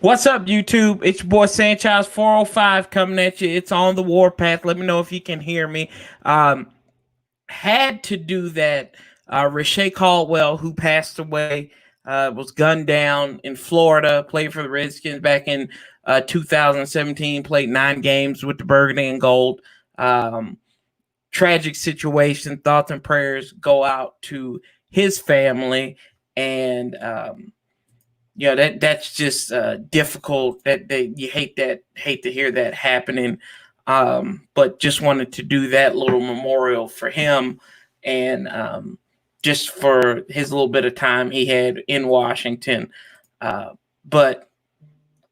What's up, YouTube? It's your boy Sanchez 405 coming at you. It's on the Warpath. Let me know if you can hear me. Had to do that. Rashay Caldwell, who passed away, was gunned down in Florida, played for the Redskins back in 2017, played 9 games with the Burgundy and Gold. Tragic situation. Thoughts and prayers go out to his family. And that's just difficult. That you hate to hear that happening. But just wanted to do that little memorial for him, and just for his little bit of time he had in Washington. But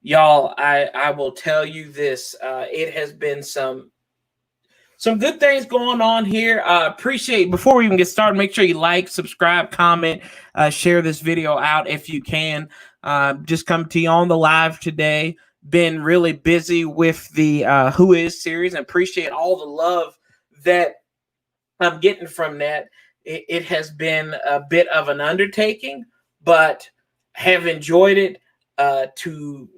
y'all, I will tell you this: it has been some good things going on here. Appreciate, before we even get started, make sure you like, subscribe, comment, share this video out if you can. Just come to you on the live today. Been really busy with the Who Is series, and appreciate all the love that I'm getting from that. It has been a bit of an undertaking, but have enjoyed it to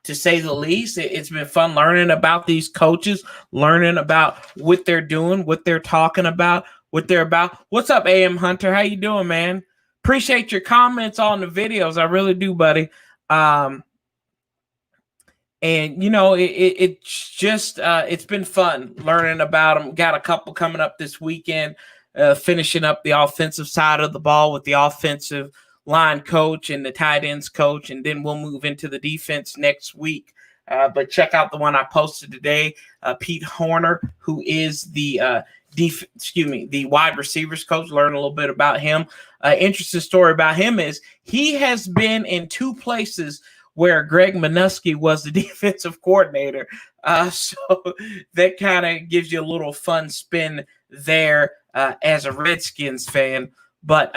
say the least. It's been fun learning about these coaches, learning about what they're doing, what they're talking about, what they're about. What's up, AM Hunter? How you doing, man? Appreciate your comments on the videos. I really do, buddy. And it's just it's been fun learning about them. Got a couple coming up this weekend, finishing up the offensive side of the ball with the offensive line coach and the tight ends coach, and then we'll move into the defense next week. But check out the one I posted today. Pete Horner, who is the the wide receivers coach. Learn a little bit about him. Interesting story about him is he has been in 2 places where Greg Minuski was the defensive coordinator. So that kind of gives you a little fun spin there as a Redskins fan. But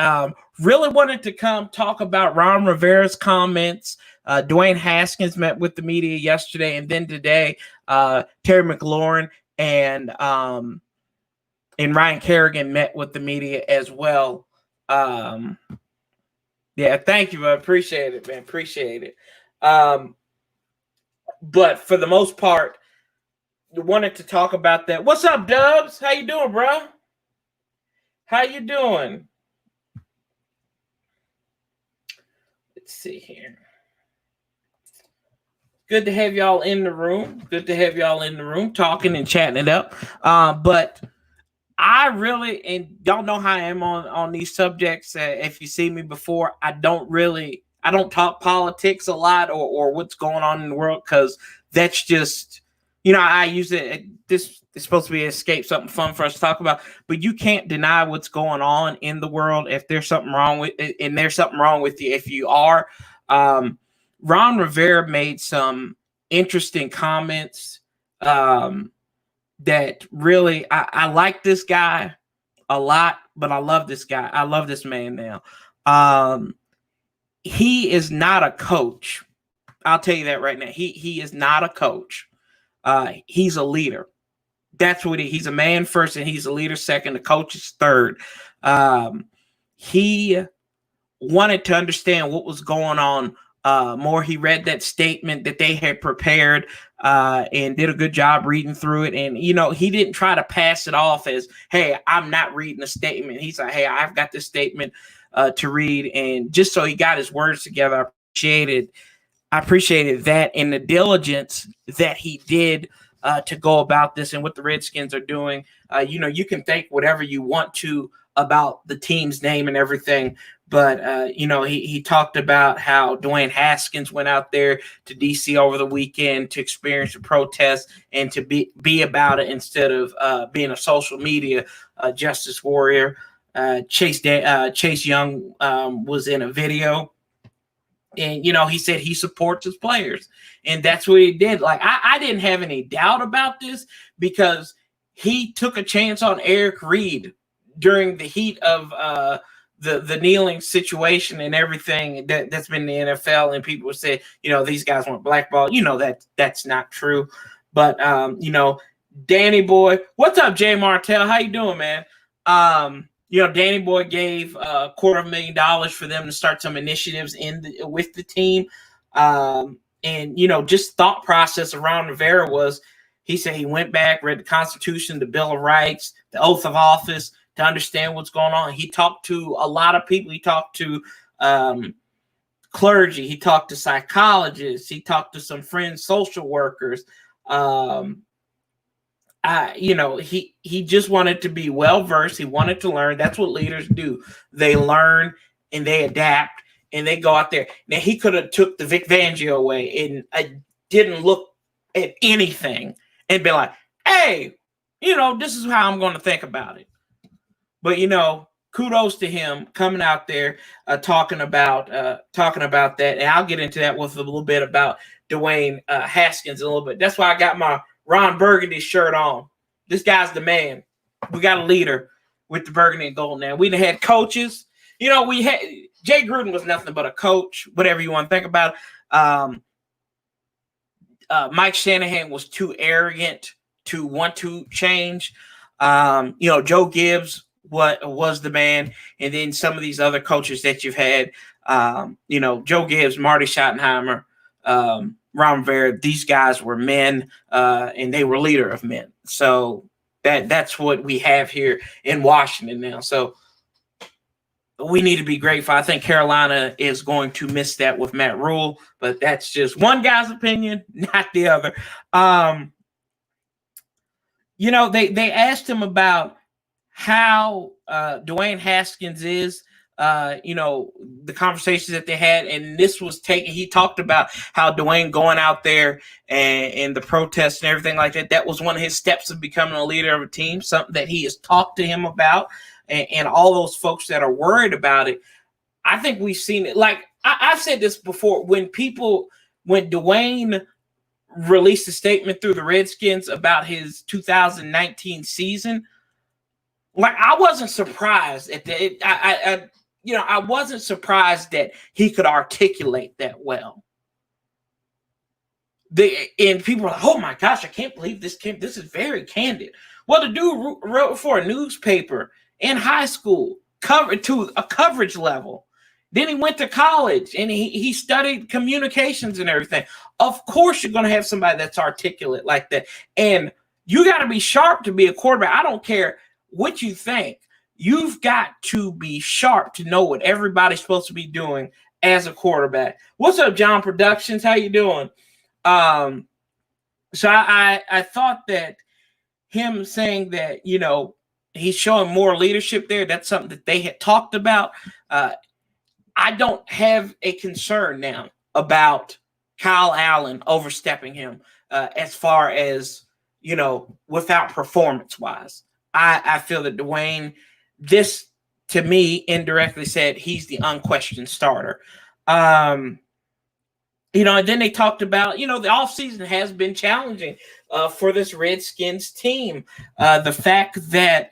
really wanted to come talk about Ron Rivera's comments. Dwayne Haskins met with the media yesterday, and then today, Terry McLaurin and Ryan Kerrigan met with the media as well. Yeah, thank you. I appreciate it, man. Appreciate it. But for the most part, wanted to talk about that. What's up, Dubs? How you doing, bro? How you doing? Let's see here. Good to have y'all in the room. Good to have y'all in the room talking and chatting it up. But I really, and y'all know how I am on these subjects. If you see me before, I don't talk politics a lot or what's going on in the world, because that's just, I use it. This is supposed to be an escape, something fun for us to talk about. But you can't deny what's going on in the world. If there's something wrong with it, and there's something wrong with you, if you are. Ron Rivera made some interesting comments that really, I like this guy a lot, but I love this guy. I love this man now. He is not a coach. I'll tell you that right now. He is not a coach. He's a leader. That's what he's a man first, and he's a leader second. The coach is third. He wanted to understand what was going on more. He read that statement that they had prepared and did a good job reading through it. And, he didn't try to pass it off as, hey, I'm not reading a statement. He's like, hey, I've got this statement to read. And just so he got his words together, I appreciated that, and the diligence that he did to go about this and what the Redskins are doing. You can think whatever you want to about the team's name and everything, but he talked about how Dwayne Haskins went out there to DC over the weekend to experience the protest and to be about it instead of being a social media justice warrior. Chase Young was in a video, and he said he supports his players, and that's what he did. Like, I didn't have any doubt about this, because he took a chance on Eric Reed during the heat of the kneeling situation and everything that's been in the NFL, and people would say, these guys weren't blackballed. That's not true. But Danny Boy, what's up, Jay Martell? How you doing, man? Danny Boy gave $250,000 for them to start some initiatives with the team. And, you know, just thought process around Rivera was, he said he went back, read the Constitution, the Bill of Rights, the oath of office to understand what's going on. He talked to a lot of people. He talked to clergy. He talked to psychologists. He talked to some friends, social workers. You know, he just wanted to be well versed. He wanted to learn. That's what leaders do. They learn and they adapt and they go out there. Now he could have took the Vic Fangio away and didn't look at anything and be like, hey, you know, this is how I'm going to think about it. But, you know, kudos to him coming out there, talking about that. And I'll get into that with a little bit about Dwayne Haskins a little bit. That's why I got my Ron Burgundy shirt on. This guy's the man. We got a leader with the burgundy and gold now. We had coaches. You know, we had Jay Gruden was nothing but a coach, whatever you want to think about. Mike Shanahan was too arrogant to want to change. You know, Joe Gibbs was the man. And then some of these other coaches that you've had, you know, Joe Gibbs, Marty Schottenheimer, Ron Rivera, these guys were men, and they were leader of men. So that's what we have here in Washington now. So we need to be grateful. I think Carolina is going to miss that with Matt Rule, but that's just one guy's opinion, not the other. You know, they asked him about how Dwayne Haskins is, you know, the conversations that they had, and this was taken. He talked about how Dwayne going out there and the protests and everything like that. That was one of his steps of becoming a leader of a team, something that he has talked to him about. And all those folks that are worried about it, I think we've seen it. Like I've said this before, when Dwayne released a statement through the Redskins about his 2019 season, like I wasn't surprised at that. I wasn't surprised that he could articulate that well. And people are like, oh my gosh, I can't believe this is very candid. Well, the dude wrote for a newspaper in high school, covered to a coverage level. Then he went to college and he studied communications and everything. Of course, you're going to have somebody that's articulate like that. And you got to be sharp to be a quarterback. I don't care what you think. You've got to be sharp to know what everybody's supposed to be doing as a quarterback. What's up, John Productions? How you doing? So I thought that him saying that, you know, he's showing more leadership there. That's something that they had talked about. I don't have a concern now about Kyle Allen overstepping him as far as, you know, without performance-wise. I feel that Dwayne, this to me indirectly said he's the unquestioned starter. You know, and then they talked about, you know, the offseason has been challenging for this Redskins team. The fact that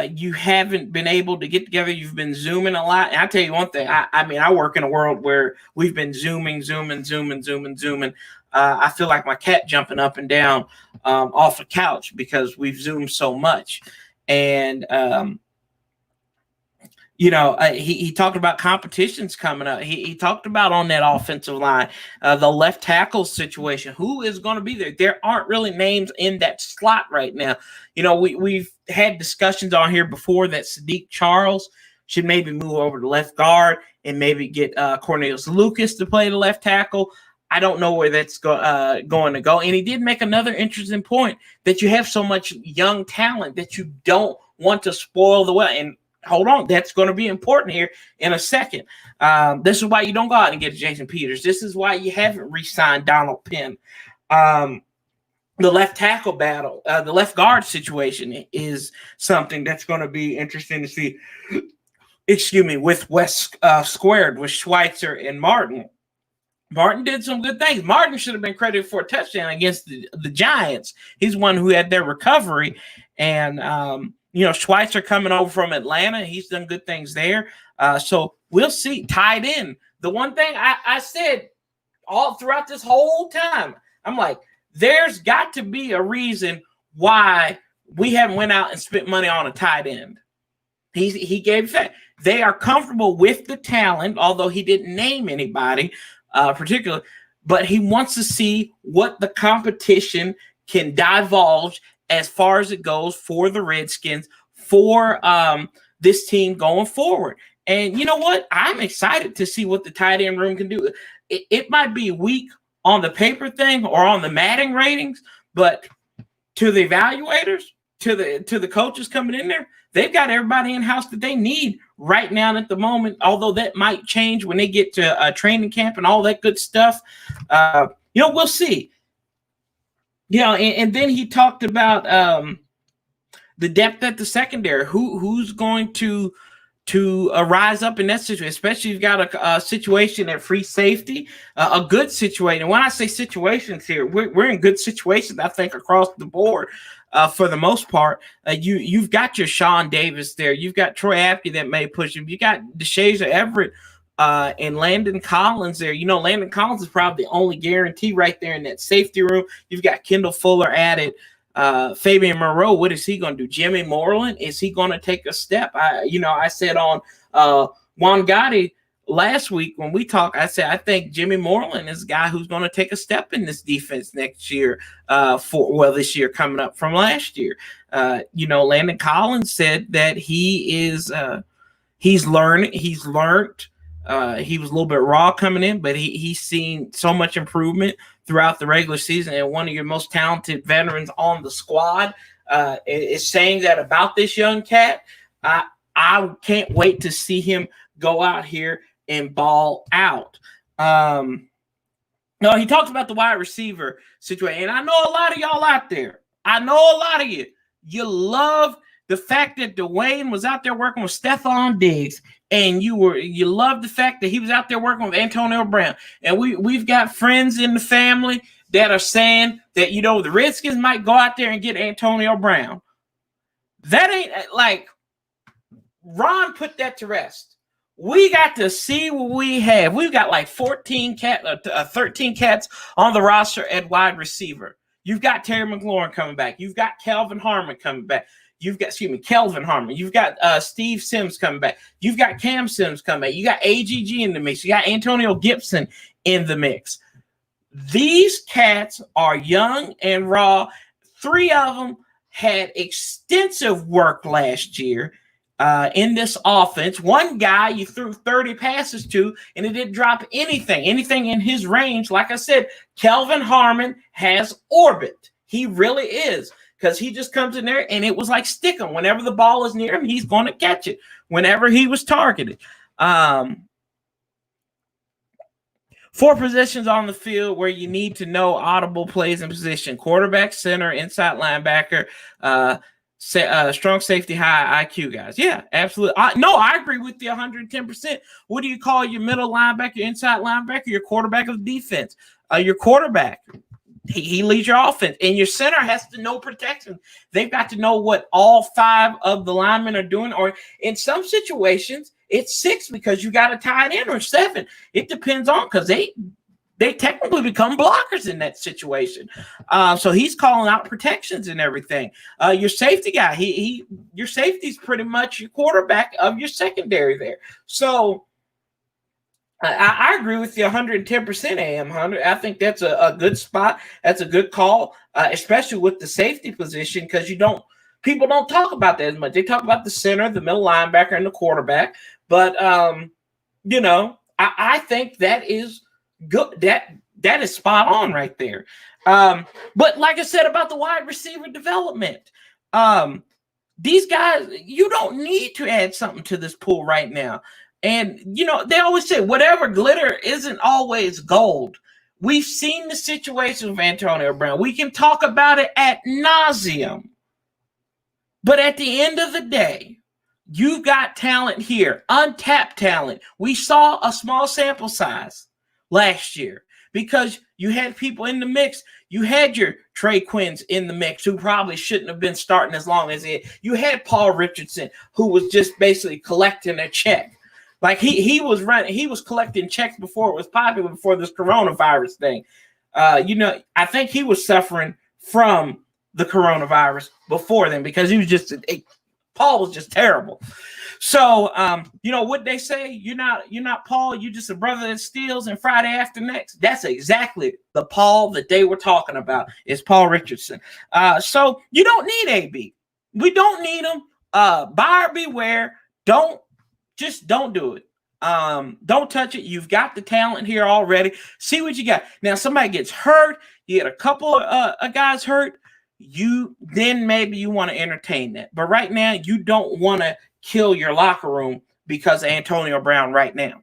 you haven't been able to get together, you've been Zooming a lot. And I'll tell you one thing, I mean, I work in a world where we've been Zooming. I feel like my cat jumping up and down off the couch because we've Zoomed so much. And, you know, he talked about competitions coming up. He talked about on that offensive line, the left tackle situation. Who is going to be there? There aren't really names in that slot right now. You know, we've had discussions on here before that Sadiq Charles should maybe move over to left guard and maybe get Cornelius Lucas to play the left tackle. I don't know where that's going to go. And he did make another interesting point that you have so much young talent that you don't want to spoil the well. And hold on, that's going to be important here in a second. This is why you don't go out and get Jason Peters. This is why you haven't re-signed Donald Penn. The left tackle battle, the left guard situation is something that's going to be interesting to see. Excuse me, with West squared with Schweitzer and Martin. Martin did some good things. Martin should have been credited for a touchdown against the Giants. He's one who had their recovery. And, you know, Schweitzer coming over from Atlanta, he's done good things there. So we'll see. Tied in. The one thing I said all throughout this whole time, I'm like, there's got to be a reason why we haven't went out and spent money on a tight end. He gave that. They are comfortable with the talent, although he didn't name anybody particular. but he wants to see what the competition can divulge as far as it goes for the Redskins, for this team going forward. And you know what? I'm excited to see what the tight end room can do. It might be weak on the paper thing or on the Madden ratings, but to the evaluators, to the coaches coming in there, they've got everybody in-house that they need right now at the moment, although that might change when they get to training camp and all that good stuff. We'll see. And then he talked about the depth at the secondary. Who's going to rise up in that situation, especially if you've got a situation at free safety, a good situation. And when I say situations here, we're in good situations, I think, across the board for the most part. You've got your Sean Davis there. You've got Troy Apke that may push him. You got DeShazer Everett and Landon Collins there. Landon Collins is probably the only guarantee right there in that safety room. You've got Kendall Fuller added. Fabian Moreau, what is he going to do? Jimmy Moreland, is he going to take a step? I said on Juan Gotti last week when we talked, I said I think Jimmy Moreland is a guy who's going to take a step in this defense next year. This year coming up from last year. Landon Collins said that he is he's learned. He was a little bit raw coming in, but he's seen so much improvement throughout the regular season, and one of your most talented veterans on the squad is saying that about this young cat. I can't wait to see him go out here and ball out. He talks about the wide receiver situation, and I know a lot of y'all out there. I know a lot of you love the fact that Dwayne was out there working with Stephon Diggs, and you love the fact that he was out there working with Antonio Brown. And we've got friends in the family that are saying that, the Redskins might go out there and get Antonio Brown. That ain't like Ron put that to rest. We got to see what we have. We've got like 13 cats on the roster at wide receiver. You've got Terry McLaurin coming back. You've got Kelvin Harmon coming back. Kelvin Harmon. You've got Steve Sims coming back. You've got Cam Sims coming back. You got AGG in the mix. You got Antonio Gibson in the mix. These cats are young and raw. 3 of them had extensive work last year in this offense. One guy you threw 30 passes to, and it didn't drop anything in his range. Like I said, Kelvin Harmon has orbit. He really is. Because he just comes in there, and it was like stick him. Whenever the ball is near him, he's going to catch it. Whenever he was targeted. 4 positions on the field where you need to know audible plays in position. Quarterback, center, inside linebacker, strong safety, high IQ guys. Yeah, absolutely. I agree with you 110%. What do you call your middle linebacker, inside linebacker, your quarterback of defense? Your quarterback. He leads your offense, and your center has to know protection. They've got to know what all 5 of the linemen are doing, or in some situations, it's 6 because you got a tight end, or 7. It depends on, because they technically become blockers in that situation. So he's calling out protections and everything. Your safety guy, your safety's pretty much your quarterback of your secondary there. So I agree with you 110%, AM 100. I think that's a good spot. That's a good call, especially with the safety position, because people don't talk about that as much. They talk about the center, the middle linebacker, and the quarterback. But I think that is good. That is spot on right there. But like I said about the wide receiver development, these guys, you don't need to add something to this pool right now. And, they always say whatever glitter isn't always gold. We've seen the situation with Antonio Brown. We can talk about it ad nauseum. But at the end of the day, you got talent here, untapped talent. We saw a small sample size last year because you had people in the mix. You had your Trey Quinns in the mix who probably shouldn't have been starting as long as he. You had Paul Richardson who was just basically collecting a check. Like he was collecting checks before it was popular, before this coronavirus thing. I think he was suffering from the coronavirus before then because he was just Paul was just terrible. So, you know what they say? You're not Paul. You're just a brother that steals. And Friday after next, that's exactly the Paul that they were talking about. Is Paul Richardson. So you don't need AB. We don't need him. Buyer beware. Don't do it. Don't touch it. You've got the talent here already. See what you got. Now somebody gets hurt. You get a couple of guys hurt. Then maybe you want to entertain that. But right now, you don't want to kill your locker room because of Antonio Brown right now.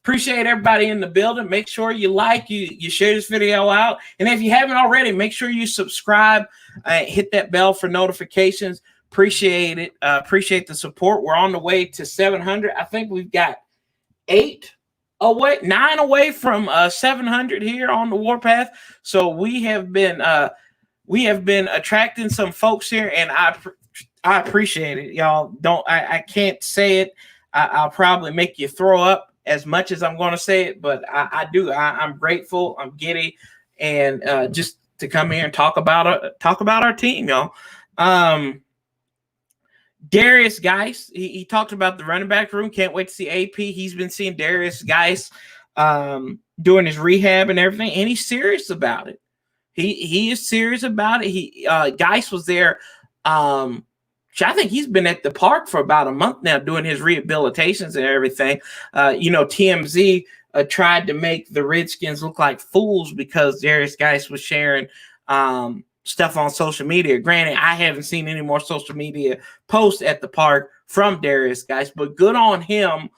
Appreciate everybody in the building. Make sure you you share this video out. And if you haven't already, make sure you subscribe, hit that bell for notifications. Appreciate it. Appreciate the support. We're on the way to 700. I think we've got 9 away from 700 here on the Warpath. So we have been attracting some folks here, and I appreciate it, y'all. I can't say it. I'll probably make you throw up as much as I'm going to say it, but I do. I'm grateful. I'm giddy, and just to come here and talk about our team, y'all. Darius Geis, he talked about the running back room. Can't wait to see AP. He's been seeing Darius Geis doing his rehab and everything, and he's serious about it. He is serious about it. Geis was there. I think he's been at the park for about a month now doing his rehabilitations and everything. TMZ tried to make the Redskins look like fools because Darius Geis was sharing stuff on social media. Granted, I haven't seen any more social media posts at the park from Darius Geis, but good on him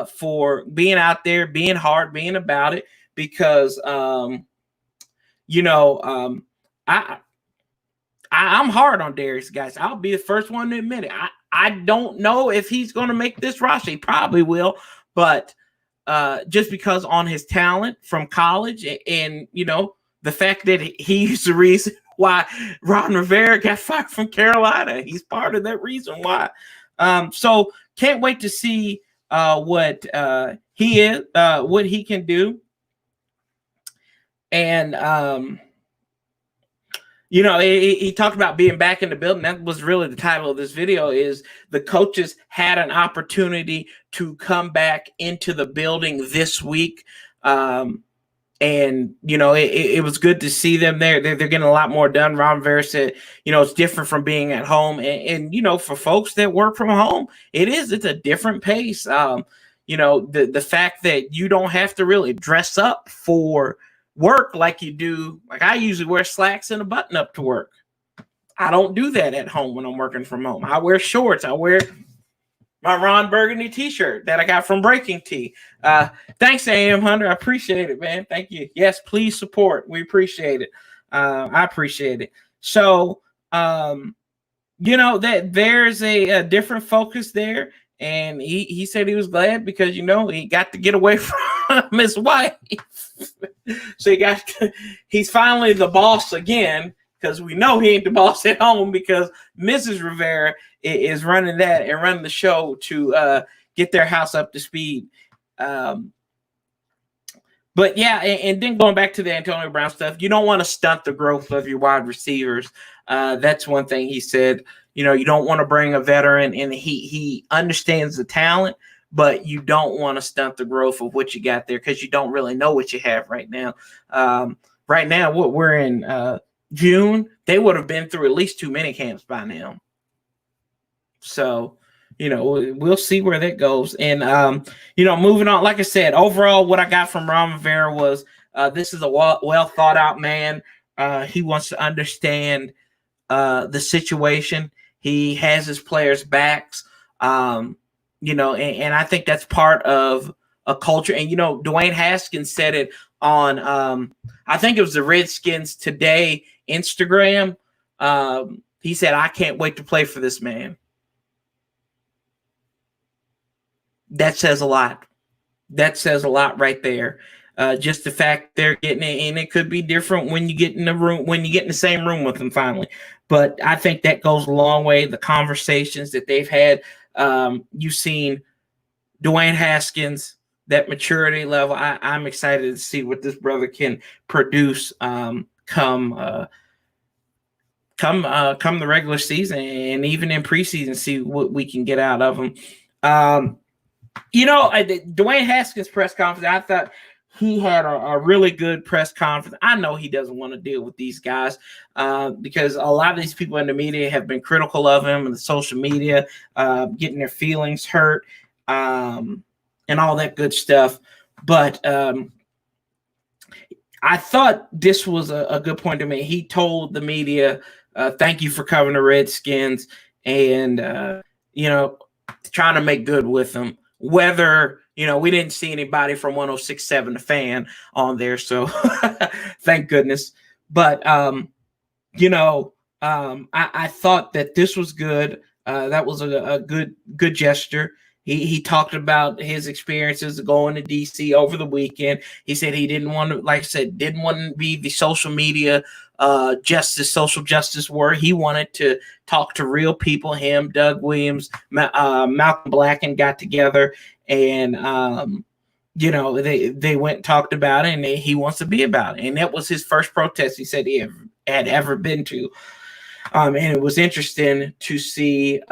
for being out there, being hard, being about it, because I'm hard on Darius Geis. I'll be the first one to admit it. I don't know if he's going to make this roster. He probably will, but just because on his talent from college and the fact that he's the reason why Ron Rivera got fired from Carolina. He's part of that reason why. So can't wait to see what he can do. And he talked about being back in the building. That was really the title of this video, is the coaches had an opportunity to come back into the building this week. And it was good to see them there. They're getting a lot more done. Ron Rivera said, it's different from being at home. And for folks that work from home, it's a different pace. The fact that you don't have to really dress up for work like you do. Like I usually wear slacks and a button up to work. I don't do that at home when I'm working from home. I wear shorts. I wear my Ron Burgundy t-shirt that I got from Breaking Tea. Thanks, AM Hunter. I appreciate it, man. Thank you. Yes, please support. We appreciate it. I appreciate it. So, that there's a different focus there. And he said he was glad because, he got to get away from his wife. So he's finally the boss again, because we know he ain't the boss at home because Mrs. Rivera is running that and running the show to get their house up to speed. But yeah, and then going back to the Antonio Brown stuff, you don't want to stunt the growth of your wide receivers. That's one thing he said. You don't want to bring a veteran, and he understands the talent, but you don't want to stunt the growth of what you got there because you don't really know what you have right now. Right now, what we're in June, they would have been through at least 2 mini camps by now. So, we'll see where that goes. And, moving on, like I said, overall, what I got from Ron Rivera was this is a well thought out man. He wants to understand the situation. He has his players' backs, and I think that's part of a culture. And, Dwayne Haskins said it on, I think it was the Redskins Today Instagram. He said, "I can't wait to play for this man." That says a lot. That says a lot right there. Just the fact they're getting it, and it could be different when you get in the room, when you get in the same room with them finally. But I think that goes a long way. The conversations that they've had, you've seen Dwayne Haskins, that maturity level. I'm excited to see what this brother can produce come come the regular season and even in preseason, see what we can get out of him. Dwayne Haskins press conference, I thought he had a really good press conference. I know he doesn't want to deal with these guys because a lot of these people in the media have been critical of him and the social media, getting their feelings hurt and all that good stuff. But I thought this was a good point to make. He told the media, thank you for covering the Redskins and, trying to make good with them. Whether, we didn't see anybody from 106.7 The Fan on there, so thank goodness. But, I thought that this was good. That was a good gesture. He talked about his experiences going to DC over the weekend. He said he didn't want to, like I said, didn't want to be the social media social justice war. He wanted to talk to real people. Him, Doug Williams, Malcolm Blacken got together, and they went and talked about it, and he wants to be about it. And that was his first protest he said he had ever been to. And it was interesting to see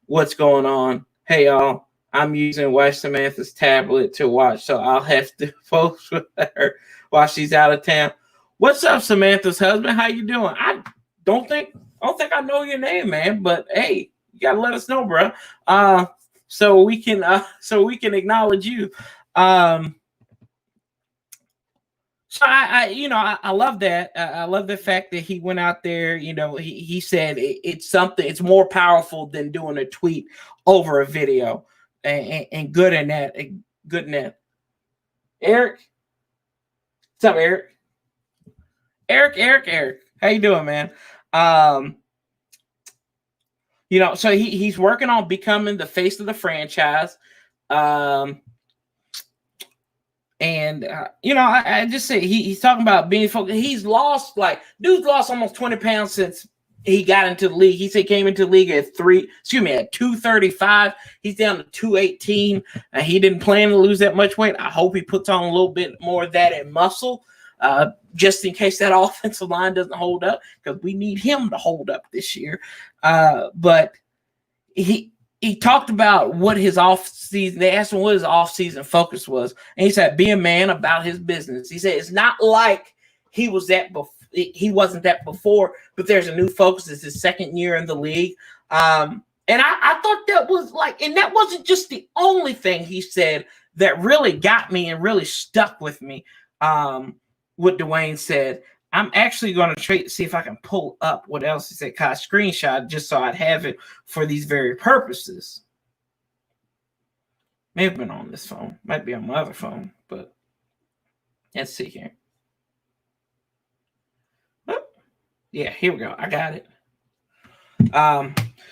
what's going on. Hey, y'all, I'm using Wife Samantha's tablet to watch, so I'll have to post with her while she's out of town. What's up, Samantha's husband? How you doing? I don't think I know your name, man, but hey, you gotta let us know, bro. So we can acknowledge you. So I love that. I love the fact that he went out there. He said it's more powerful than doing a tweet over a video, and good in that. Good in that. Eric, what's up, Eric? Eric, how you doing, man? So he's working on becoming the face of the franchise. I just say he's talking about being focused. He's lost, dude's lost almost 20 pounds since he got into the league. He said he came into the league at 235. He's down to 218. He didn't plan to lose that much weight. I hope he puts on a little bit more of that in muscle, just in case that offensive line doesn't hold up, because we need him to hold up this year. But he talked about what his offseason, they asked him what his offseason focus was. And he said, be a man about his business. He said, it's not like he wasn't that before, but there's a new focus. It's his second year in the league. And I thought that was and that wasn't just the only thing he said that really got me and really stuck with me. What Dwayne said. I'm actually going to see if I can pull up what else he said. I screenshot just so I'd have it for these very purposes. May have been on this phone. Might be on my other phone, but let's see here. Oh, yeah, here we go. I got it.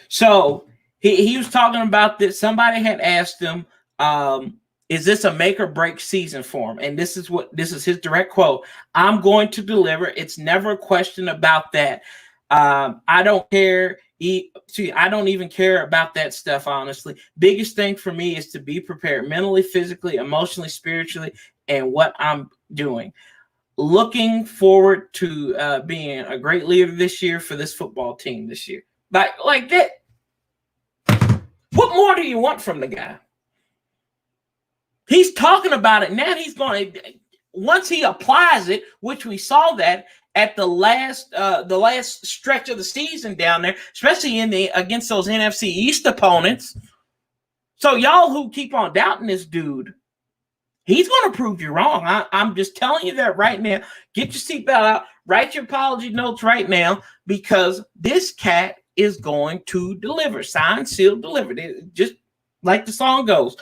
So he was talking about this. Somebody had asked him, is this a make or break season for him? And this is his direct quote. I'm going to deliver. It's never a question about that. I don't care. I don't even care about that stuff, honestly. Biggest thing for me is to be prepared mentally, physically, emotionally, spiritually, and what I'm doing. Looking forward to being a great leader this year for this football team this year. Like that. What more do you want from the guy? He's talking about it now. He's going to, once he applies it, which we saw that at the last stretch of the season down there, especially against those NFC East opponents. So y'all who keep on doubting this dude, he's going to prove you wrong. I'm just telling you that right now. Get your seatbelt out. Write your apology notes right now, because this cat is going to deliver. Signed, sealed, delivered. Just like the song goes.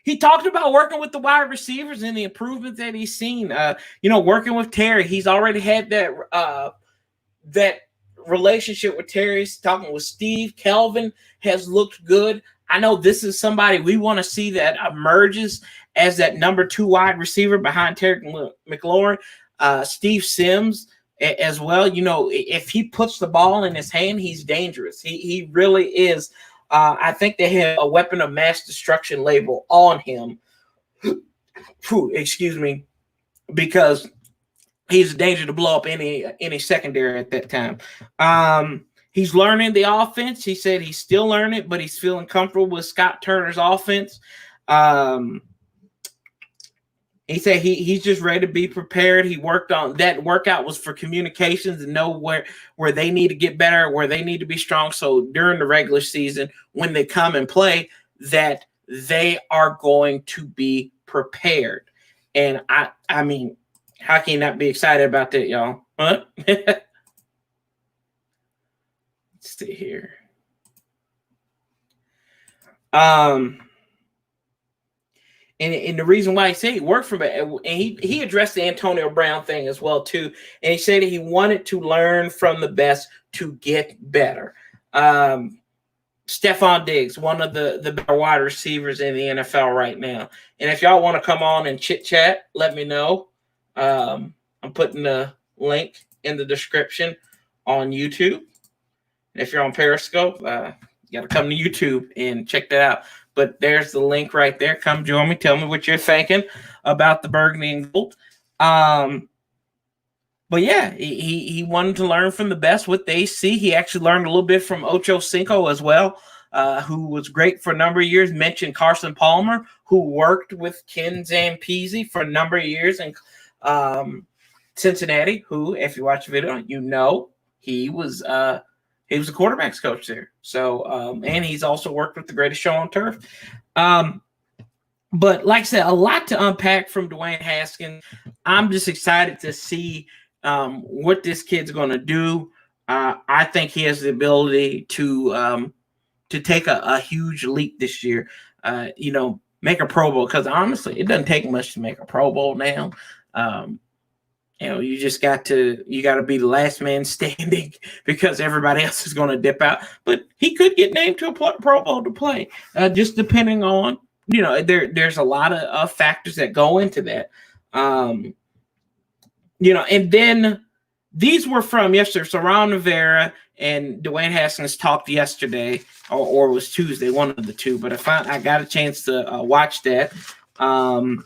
He talked about working with the wide receivers and the improvements that he's seen. Working with Terry, he's already had that relationship with Terry. He's talking with Steve. Kelvin has looked good. I know this is somebody we want to see that emerges as that number 2 wide receiver behind Terry McLaurin. Steve Sims as well. If he puts the ball in his hand, he's dangerous. He really is. I think they have a weapon of mass destruction label on him. Excuse me, because he's a danger to blow up any secondary at that time. He's learning the offense. He said he's still learning, but he's feeling comfortable with Scott Turner's offense. He said he's just ready to be prepared. He worked on that workout was for communications and know where they need to get better, where they need to be strong. So during the regular season, when they come and play, that they are going to be prepared. And I mean, how can you not be excited about that, y'all? Huh? Let's see here. And the reason why he said he worked for it, and he addressed the Antonio Brown thing as well too. And he said he wanted to learn from the best to get better. Stephon Diggs, one of the better wide receivers in the NFL right now. And if y'all want to come on and chit chat, let me know. I'm putting the link in the description on YouTube. And if you're on Periscope, you got to come to YouTube and check that out. But there's the link right there. Come join me. Tell me what you're thinking about the burgundy and gold. But yeah, he wanted to learn from the best with the AC. He actually learned a little bit from Ocho Cinco as well, who was great for a number of years. Mentioned Carson Palmer, who worked with Ken Zampese for a number of years in Cincinnati, who, if you watch the video, you know he was a quarterback's coach there. So, and he's also worked with the greatest show on turf. But like I said, a lot to unpack from Dwayne Haskins. I'm just excited to see what this kid's going to do. I think he has the ability to take a huge leap this year. Make a Pro Bowl, because honestly, it doesn't take much to make a Pro Bowl now. You just got to be the last man standing because everybody else is going to dip out. But he could get named to a Pro Bowl to play, just depending on, there's a lot of factors that go into that. And then these were from yesterday. So Ron Rivera and Dwayne Haskins talked yesterday, or it was Tuesday, one of the two. But I got a chance to watch that. And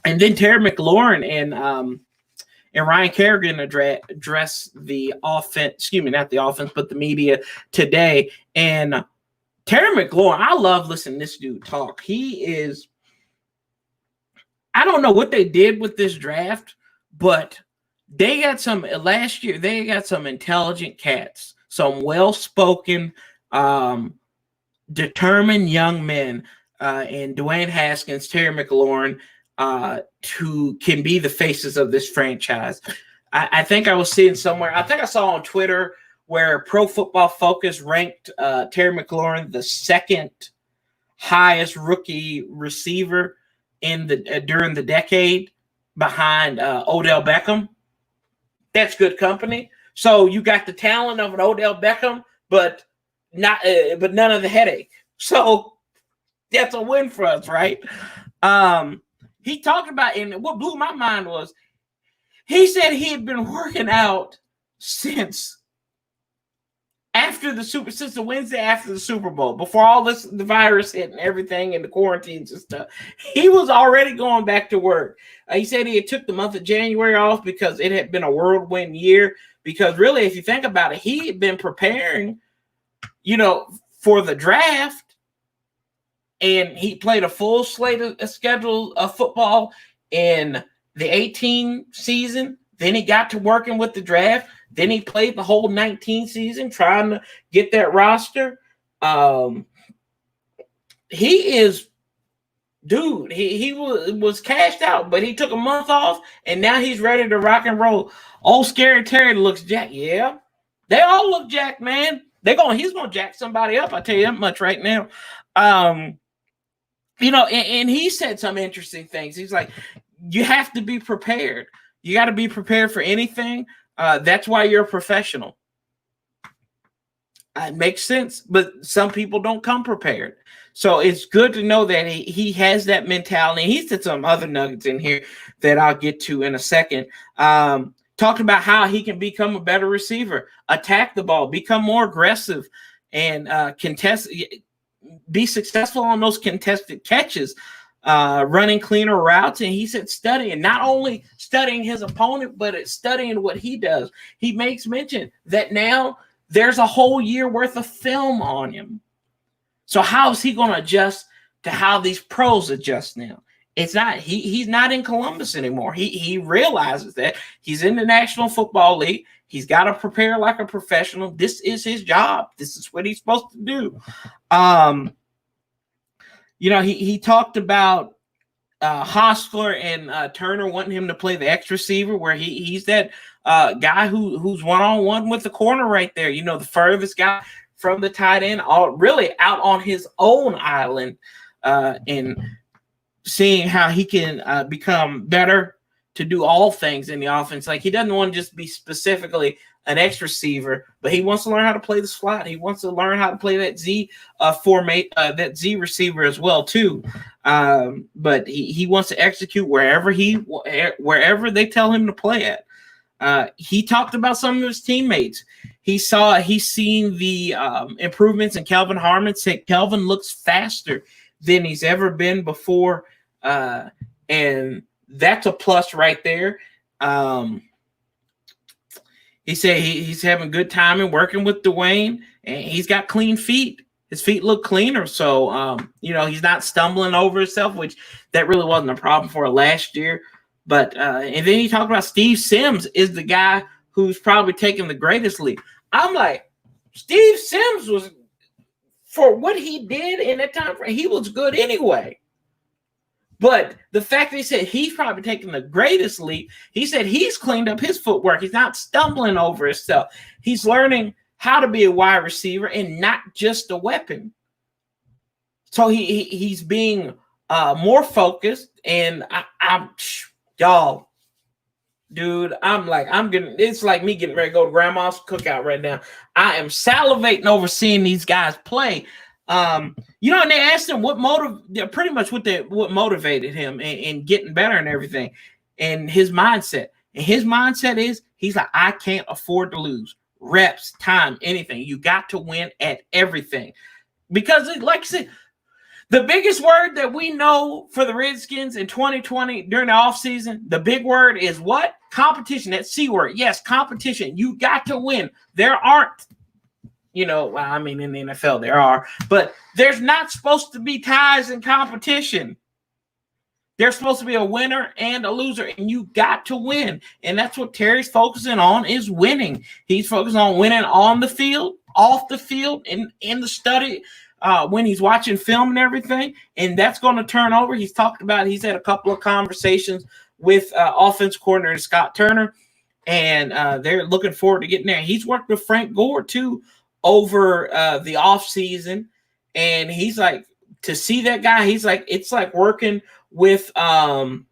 then Terry McLaurin and Ryan Kerrigan addressed the offense, excuse me, not the offense, but the media today. And Terry McLaurin, I love listening to this dude talk. He is, I don't know what they did with this draft, but they got last year, they got some intelligent cats, some well-spoken, determined young men, and Dwayne Haskins, Terry McLaurin, who can be the faces of this franchise. I think I was seeing somewhere, I think I saw on Twitter where Pro Football Focus ranked Terry McLaurin the second highest rookie receiver during the decade, behind Odell Beckham. That's good company. So you got the talent of an Odell Beckham, but none of the headache. So that's a win for us, right? He talked about, and what blew my mind was, he said he had been working out since the Wednesday after the Super Bowl, before all the virus hit and everything and the quarantines and stuff. He was already going back to work. He said he had took the month of January off because it had been a whirlwind year. Because really, if you think about it, he had been preparing, for the draft. And he played a full slate of schedule of football in the 18 season. Then he got to working with the draft. Then he played the whole 19 season trying to get that roster. He is, dude, he was cashed out, but he took a month off, and now he's ready to rock and roll. Old Scary Terry looks jacked. Yeah, they all look jacked, man. He's going to jack somebody up. I tell you that much right now. And he said some interesting things. He's like, you have to be prepared. You got to be prepared for anything. That's why you're a professional. It makes sense, but some people don't come prepared. So it's good to know that he has that mentality. He said some other nuggets in here that I'll get to in a second. Talked about how he can become a better receiver, attack the ball, become more aggressive, and be successful on those contested catches. running cleaner routes. And he said studying, not only studying his opponent, but it's studying what he does. He makes mention that now there's a whole year worth of film on him. So how is he going to adjust to how these pros adjust now? It's not he's not in Columbus anymore. He realizes that he's in the National Football League. He's got to prepare like a professional. This is his job. This is what he's supposed to do. He talked about Hostler and Turner wanting him to play the X receiver, where he's that guy who's one-on-one with the corner right there. The furthest guy from the tight end, really out on his own island, and seeing how he can become better to do all things in the offense. Like, he doesn't want to just be specifically an X receiver, but he wants to learn how to play the slot. He wants to learn how to play that Z that Z receiver as well too. But he wants to execute wherever they tell him to play at. He talked about some of his teammates. He's seen the improvements in Kelvin Harmon. Said Kelvin looks faster than he's ever been before, and that's a plus right there. He said he's having good time and working with Dwayne, and he's got clean feet. His feet look cleaner, so he's not stumbling over himself, which that really wasn't a problem for last year. But and then he talked about Steve Sims is the guy who's probably taking the greatest leap. I'm like, Steve Sims was, for what he did in that time frame, he was good anyway. But the fact that he said he's probably taking the greatest leap, he said he's cleaned up his footwork. He's not stumbling over himself. He's learning how to be a wide receiver and not just a weapon. So he's being more focused. And y'all, dude, it's like me getting ready to go to grandma's cookout right now. I am salivating over seeing these guys play. And they asked him what motivated him in getting better and everything, and his mindset. And his mindset is, he's like, I can't afford to lose. Reps, time, anything. You got to win at everything. Because, like I said, the biggest word that we know for the Redskins in 2020 during the offseason, the big word is what? Competition. That C word. Yes, competition. You got to win. There aren't, in the NFL there are, but there's not supposed to be ties in competition. There's supposed to be a winner and a loser, and you got to win. And that's what Terry's focusing on, is winning. He's focused on winning on the field, off the field, and in the study when he's watching film and everything. And that's going to turn over. He's had a couple of conversations with offense coordinator Scott Turner, and they're looking forward to getting there. He's worked with Frank Gore too over the off season, and he's like, to see that guy, he's like, it's like working with AP,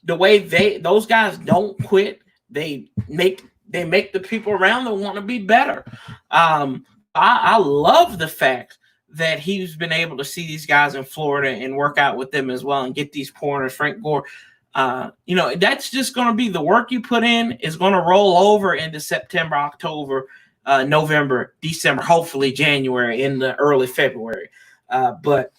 the way those guys don't quit. They make the people around them want to be better. I love the fact that he's been able to see these guys in Florida and work out with them as well and get these corners. Frank Gore, that's just going to be the work you put in is going to roll over into September, October, November, December, hopefully January, in the early February. But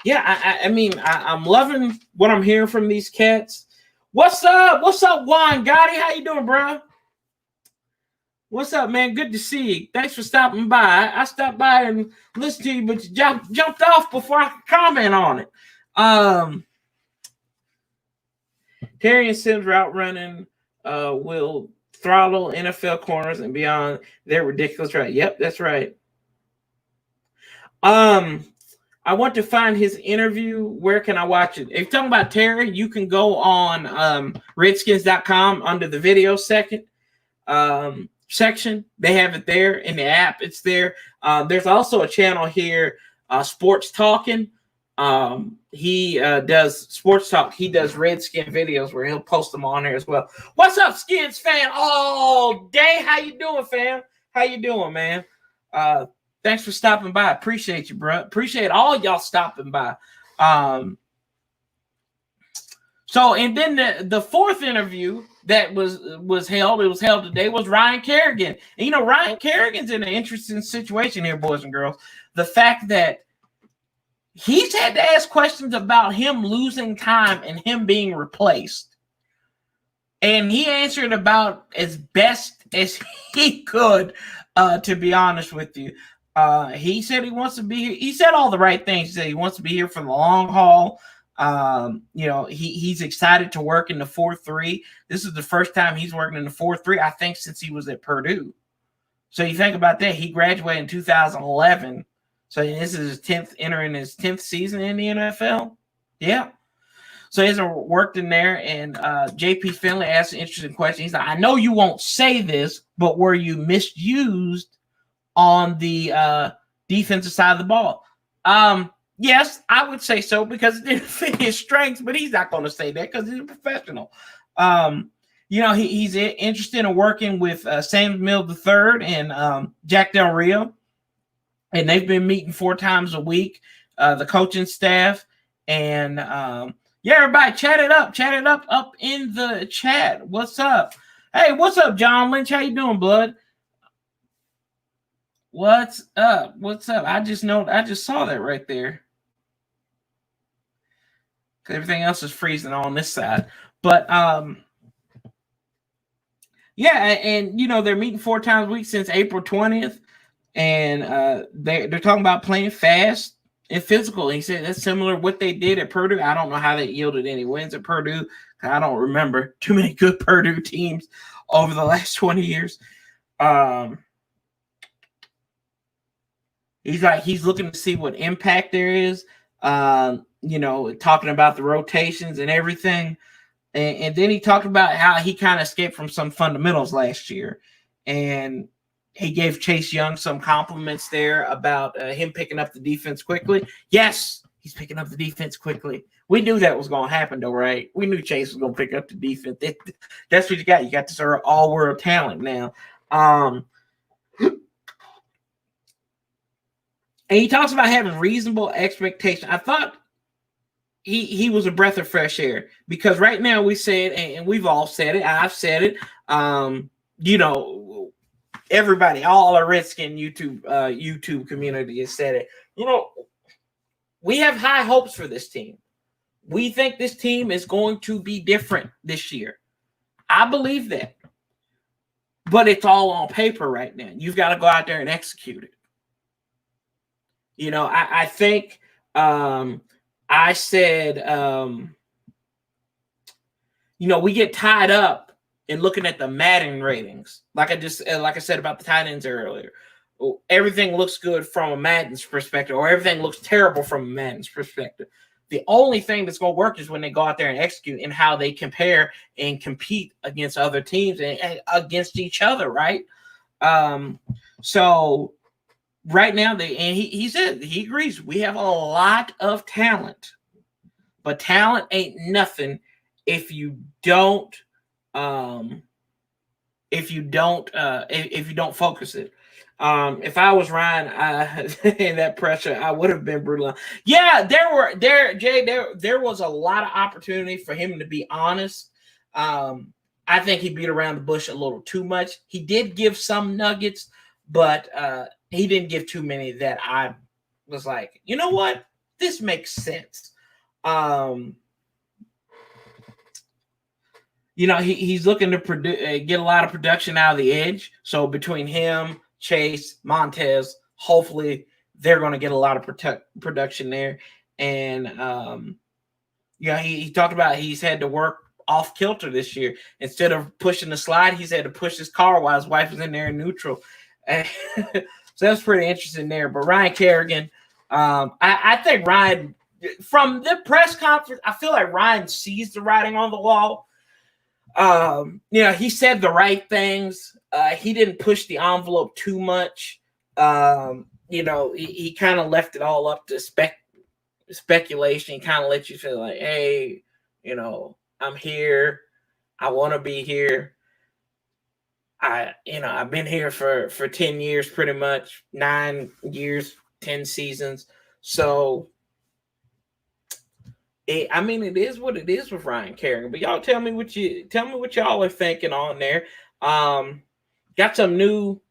yeah, I'm loving what I'm hearing from these cats. What's up, Juan Gotti? How you doing, bro? What's up, man? Good to see you. Thanks for stopping by. I stopped by and listened to you, but you jumped off before I could comment on it. Terry and Sims route running will throttle NFL corners and beyond. They're ridiculous, right? Yep, that's right. I want to find his interview. Where can I watch it? If you're talking about Terry, you can go on redskins.com under the video section. They have it there in the app. It's there. There's also a channel here, Sports Talking. He does Sports Talk. He does Redskin videos where he'll post them on there as well. What's up, Skins fan? All day. How you doing, fam? How you doing, man? Thanks for stopping by. Appreciate you, bro. Appreciate all y'all stopping by. So, and then the fourth interview that was held. It was held today. Was Ryan Kerrigan. And Ryan Kerrigan's in an interesting situation here, boys and girls. The fact that he's had to ask questions about him losing time and him being replaced. And he answered about as best as he could, to be honest with you. He said he wants to be here. He said all the right things. He said he wants to be here for the long haul. He's excited to work in the 4-3. This is the first time he's working in the 4-3, I think, since he was at Purdue. So you think about that. He graduated in 2011. So this is entering his 10th season in the NFL. Yeah. So he hasn't worked in there. And JP Finley asked an interesting question. He's like, I know you won't say this, but were you misused on the defensive side of the ball? Yes, I would say so, because it didn't fit his strengths, but he's not going to say that because he's a professional. He's interested in working with Sam Mill III and Jack Del Rio. And they've been meeting 4 times a week, the coaching staff. And everybody chat it up in the chat. What's up? Hey, what's up, John Lynch? How you doing, bud? What's up? I just saw that right there. Everything else is freezing on this side. But and they're meeting 4 times a week since April 20th. And they're talking about playing fast and physical. He said that's similar to what they did at Purdue. I don't know how they yielded any wins at Purdue. I don't remember too many good Purdue teams over the last 20 years. He's looking to see what impact there is. Talking about the rotations and everything. And then he talked about how he kind of escaped from some fundamentals last year. And he gave Chase Young some compliments there about him picking up the defense quickly. Yes, he's picking up the defense quickly. We knew that was going to happen, though, right? We knew Chase was going to pick up the defense. That's what you got. You got this sort of all-world talent now. And he talks about having reasonable expectations. I thought he was a breath of fresh air, because right now we said, and we've all said it, I've said it, everybody, all our Redskin YouTube community has said it. We have high hopes for this team. We think this team is going to be different this year. I believe that. But it's all on paper right now. You've got to go out there and execute it. I think I said, we get tied up in looking at the Madden ratings. Like I said about the tight ends earlier. Everything looks good from a Madden's perspective, or everything looks terrible from a Madden's perspective. The only thing that's going to work is when they go out there and execute, and how they compare and compete against other teams and against each other, right? So right now, he said he agrees. We have a lot of talent, but talent ain't nothing if you don't focus it. If I was Ryan in that pressure, I would have been brutal. Yeah, there was a lot of opportunity for him to be honest. I think he beat around the bush a little too much. He did give some nuggets, but he didn't give too many that I was like, you know what? This makes sense. He's looking to get a lot of production out of the edge. So between him, Chase, Montez, hopefully they're going to get a lot of production there. And he talked about he's had to work off kilter this year. Instead of pushing the slide, he's had to push his car while his wife was in there in neutral. So that's pretty interesting there. But Ryan Kerrigan, I think Ryan, from the press conference, I feel like Ryan sees the writing on the wall. He said the right things. He didn't push the envelope too much. He kind of left it all up to speculation. He kind of let you feel like, hey, I'm here. I want to be here. I've been here for 10 years, pretty much 9 years, 10 seasons. So, I mean, it is what it is with Ryan Kerrigan. But y'all tell me what y'all are thinking on there. Got some new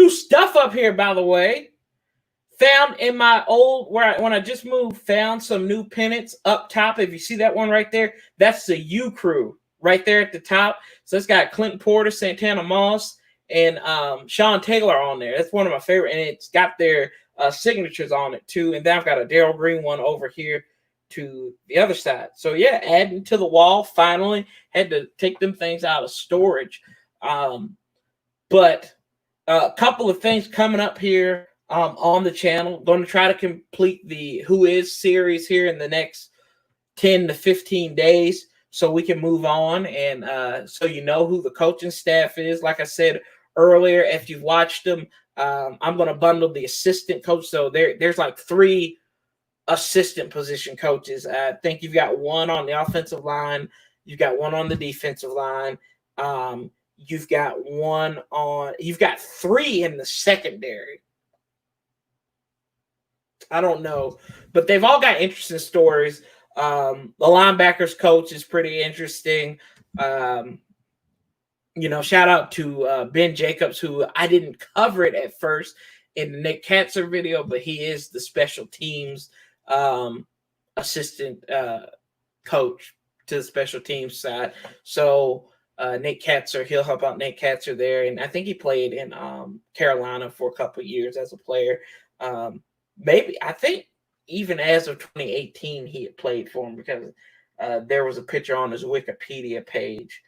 stuff up here, by the way. Found in my old when I just moved, found some new pennants up top. If you see that one right there, that's the U Crew right there at the top. So it's got Clinton Porter, Santana Moss, and Sean Taylor on there. That's one of my favorite, and it's got their signatures on it too. And then I've got a Darryl Green one over here to the other side. So yeah, adding to the wall. Finally, had to take them things out of storage. But a couple of things coming up here on the channel. Going to try to complete the Who Is series here in the next 10 to 15 days so we can move on. And so you know who the coaching staff is. Like I said earlier, if you've watched them, I'm going to bundle the assistant coach. So there's like 3 assistant position coaches. I think you've got one on the offensive line. You've got one on the defensive line. You've got 3 in the secondary. I don't know, but they've all got interesting stories. The linebackers coach is pretty interesting. Shout out to Ben Jacobs, who I didn't cover it at first in the Nick Katzer video, but he is the special teams assistant coach to the special teams side. So Nick Katzer, he'll help out Nick Katzer there. And I think he played in Carolina for a couple of years as a player. I think even as of 2018, he had played for him because there was a picture on his Wikipedia page.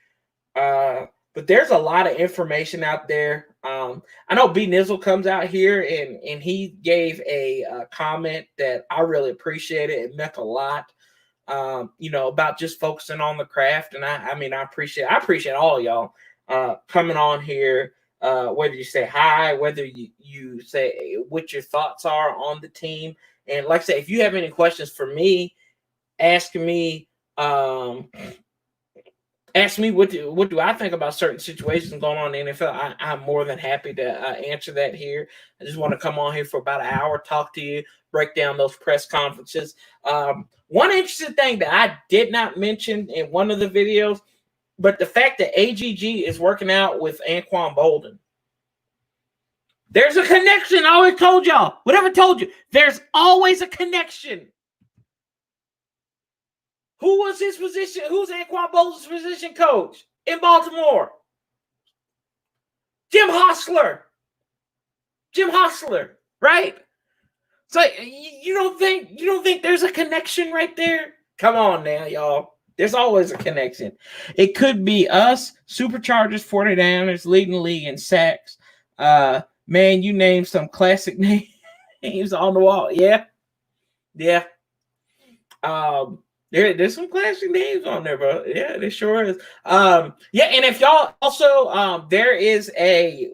But there's a lot of information out there. I know B Nizzle comes out here and he gave a comment that I really appreciated. It meant a lot, about just focusing on the craft. And I appreciate all y'all coming on here. Whether you say hi, whether you say what your thoughts are on the team. And like I say, if you have any questions for me, ask me what do I think about certain situations going on in the NFL. I'm more than happy to answer that here. I just want to come on here for about an hour, talk to you, break down those press conferences. One interesting thing that I did not mention in one of the videos, but the fact that AGG is working out with Anquan Bolden. There's a connection. I always told y'all. Whatever told you. There's always a connection. Who was his position? Who's Anquan Bolden's position coach in Baltimore? Jim Hostler, right? So you don't think there's a connection right there? Come on now, y'all. There's always a connection. It could be us, Superchargers, 49ers, leading the league in sacks. Man, you named some classic names on the wall. Yeah. There's some classic names on there, bro. Yeah, there sure is. And if y'all also, there is a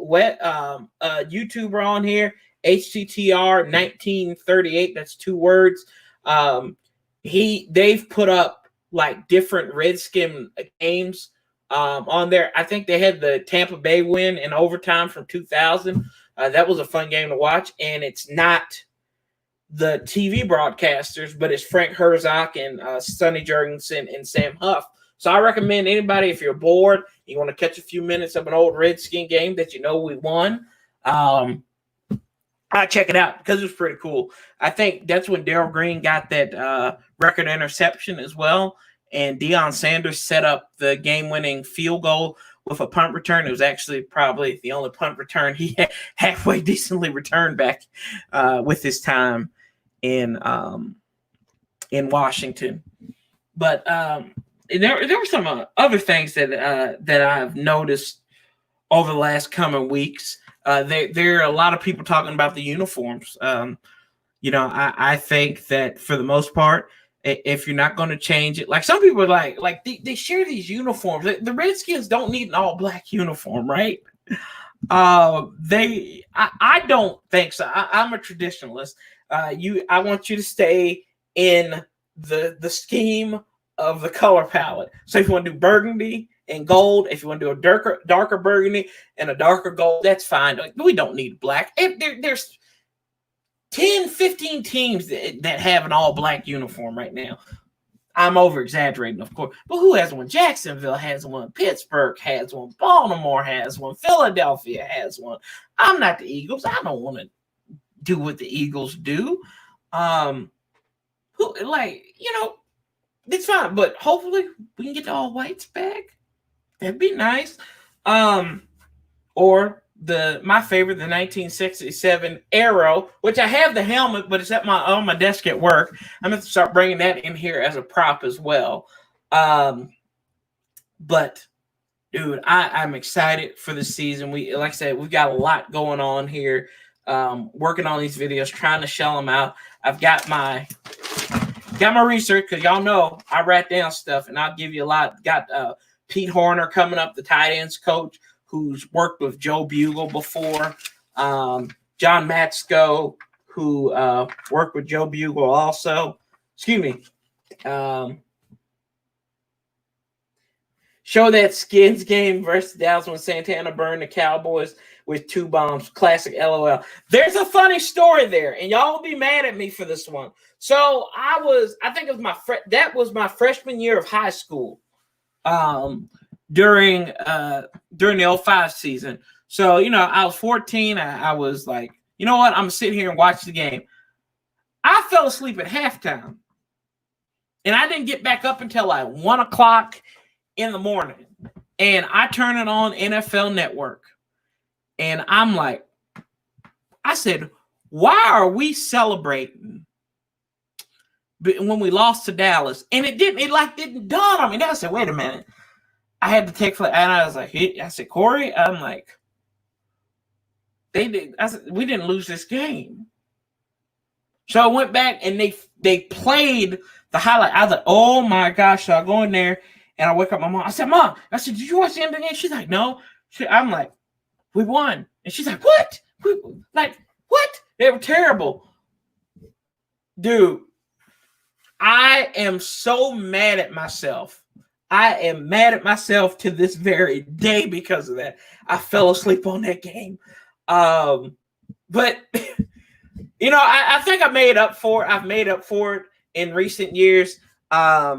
YouTuber on here, HTTR 1938. That's 2 words. They've put up like different Redskin games on there. I think they had the Tampa Bay win in overtime from 2000. That was a fun game to watch, and it's not the TV broadcasters, but it's Frank Herzog and Sonny Jurgensen and Sam Huff. So I recommend anybody, if you're bored, you want to catch a few minutes of an old Redskin game that you know we won, I check it out because it was pretty cool. I think that's when Darryl Green got that record interception as well, and Deion Sanders set up the game-winning field goal with a punt return. It was actually probably the only punt return he had halfway decently returned back with his time in Washington. But there were some other things that I've noticed over the last coming weeks. There are a lot of people talking about the uniforms. I think that for the most part, if you're not going to change it, like some people are like they share these uniforms. The Redskins don't need an all-black uniform, right? I don't think so. I'm a traditionalist. I want you to stay in the scheme of the color palette. So if you want to do burgundy and gold, if you want to do a darker burgundy and a darker gold, that's fine. Like, we don't need black. There's 10, 15 teams that have an all-black uniform right now. I'm over exaggerating, of course. But who has one? Jacksonville has one. Pittsburgh has one. Baltimore has one. Philadelphia has one. I'm not the Eagles. I don't want to do what the Eagles do. Who, like, you know, it's fine. But hopefully we can get the all whites back. That'd be nice. Or my favorite, the 1967 Arrow, which I have the helmet, but it's on my desk at work. I'm going to start bringing that in here as a prop as well. But dude, I'm excited for the season. Like I said, we've got a lot going on here. Working on these videos, trying to shell them out. I've got my research, because y'all know I write down stuff, and I'll give you a lot. Got Pete Horner coming up, the tight ends coach, who's worked with Joe Bugle before. John Matsko, who worked with Joe Bugle also. Excuse me. Show that Skins game versus Dallas when Santana burned the Cowboys with 2 bombs. Classic LOL. There's a funny story there, and y'all will be mad at me for this one. So I think it was that was my freshman year of high school. During the 05 season. So, you know, I was 14. I was like, you know what? I'm going to sit here and watch the game. I fell asleep at halftime. And I didn't get back up until like 1 o'clock in the morning. And I turn it on NFL Network. And I'm like, I said, why are we celebrating when we lost to Dallas? And it didn't dawn on me. Then I said, wait a minute. I had to take, and I was like, I said, Corey, I'm like, they did. I said, we didn't lose this game. So I went back and they played the highlight. I was like, oh my gosh. So I go in there and I wake up my mom. I said, Mom, did you watch the end of the game? She's like, no. I'm like, we won. And she's like, what? What? They were terrible. Dude, I am so mad at myself. I am mad at myself to this very day because of that. I fell asleep on that game. But, you know, I think I made up for it. I've made up for it in recent years. I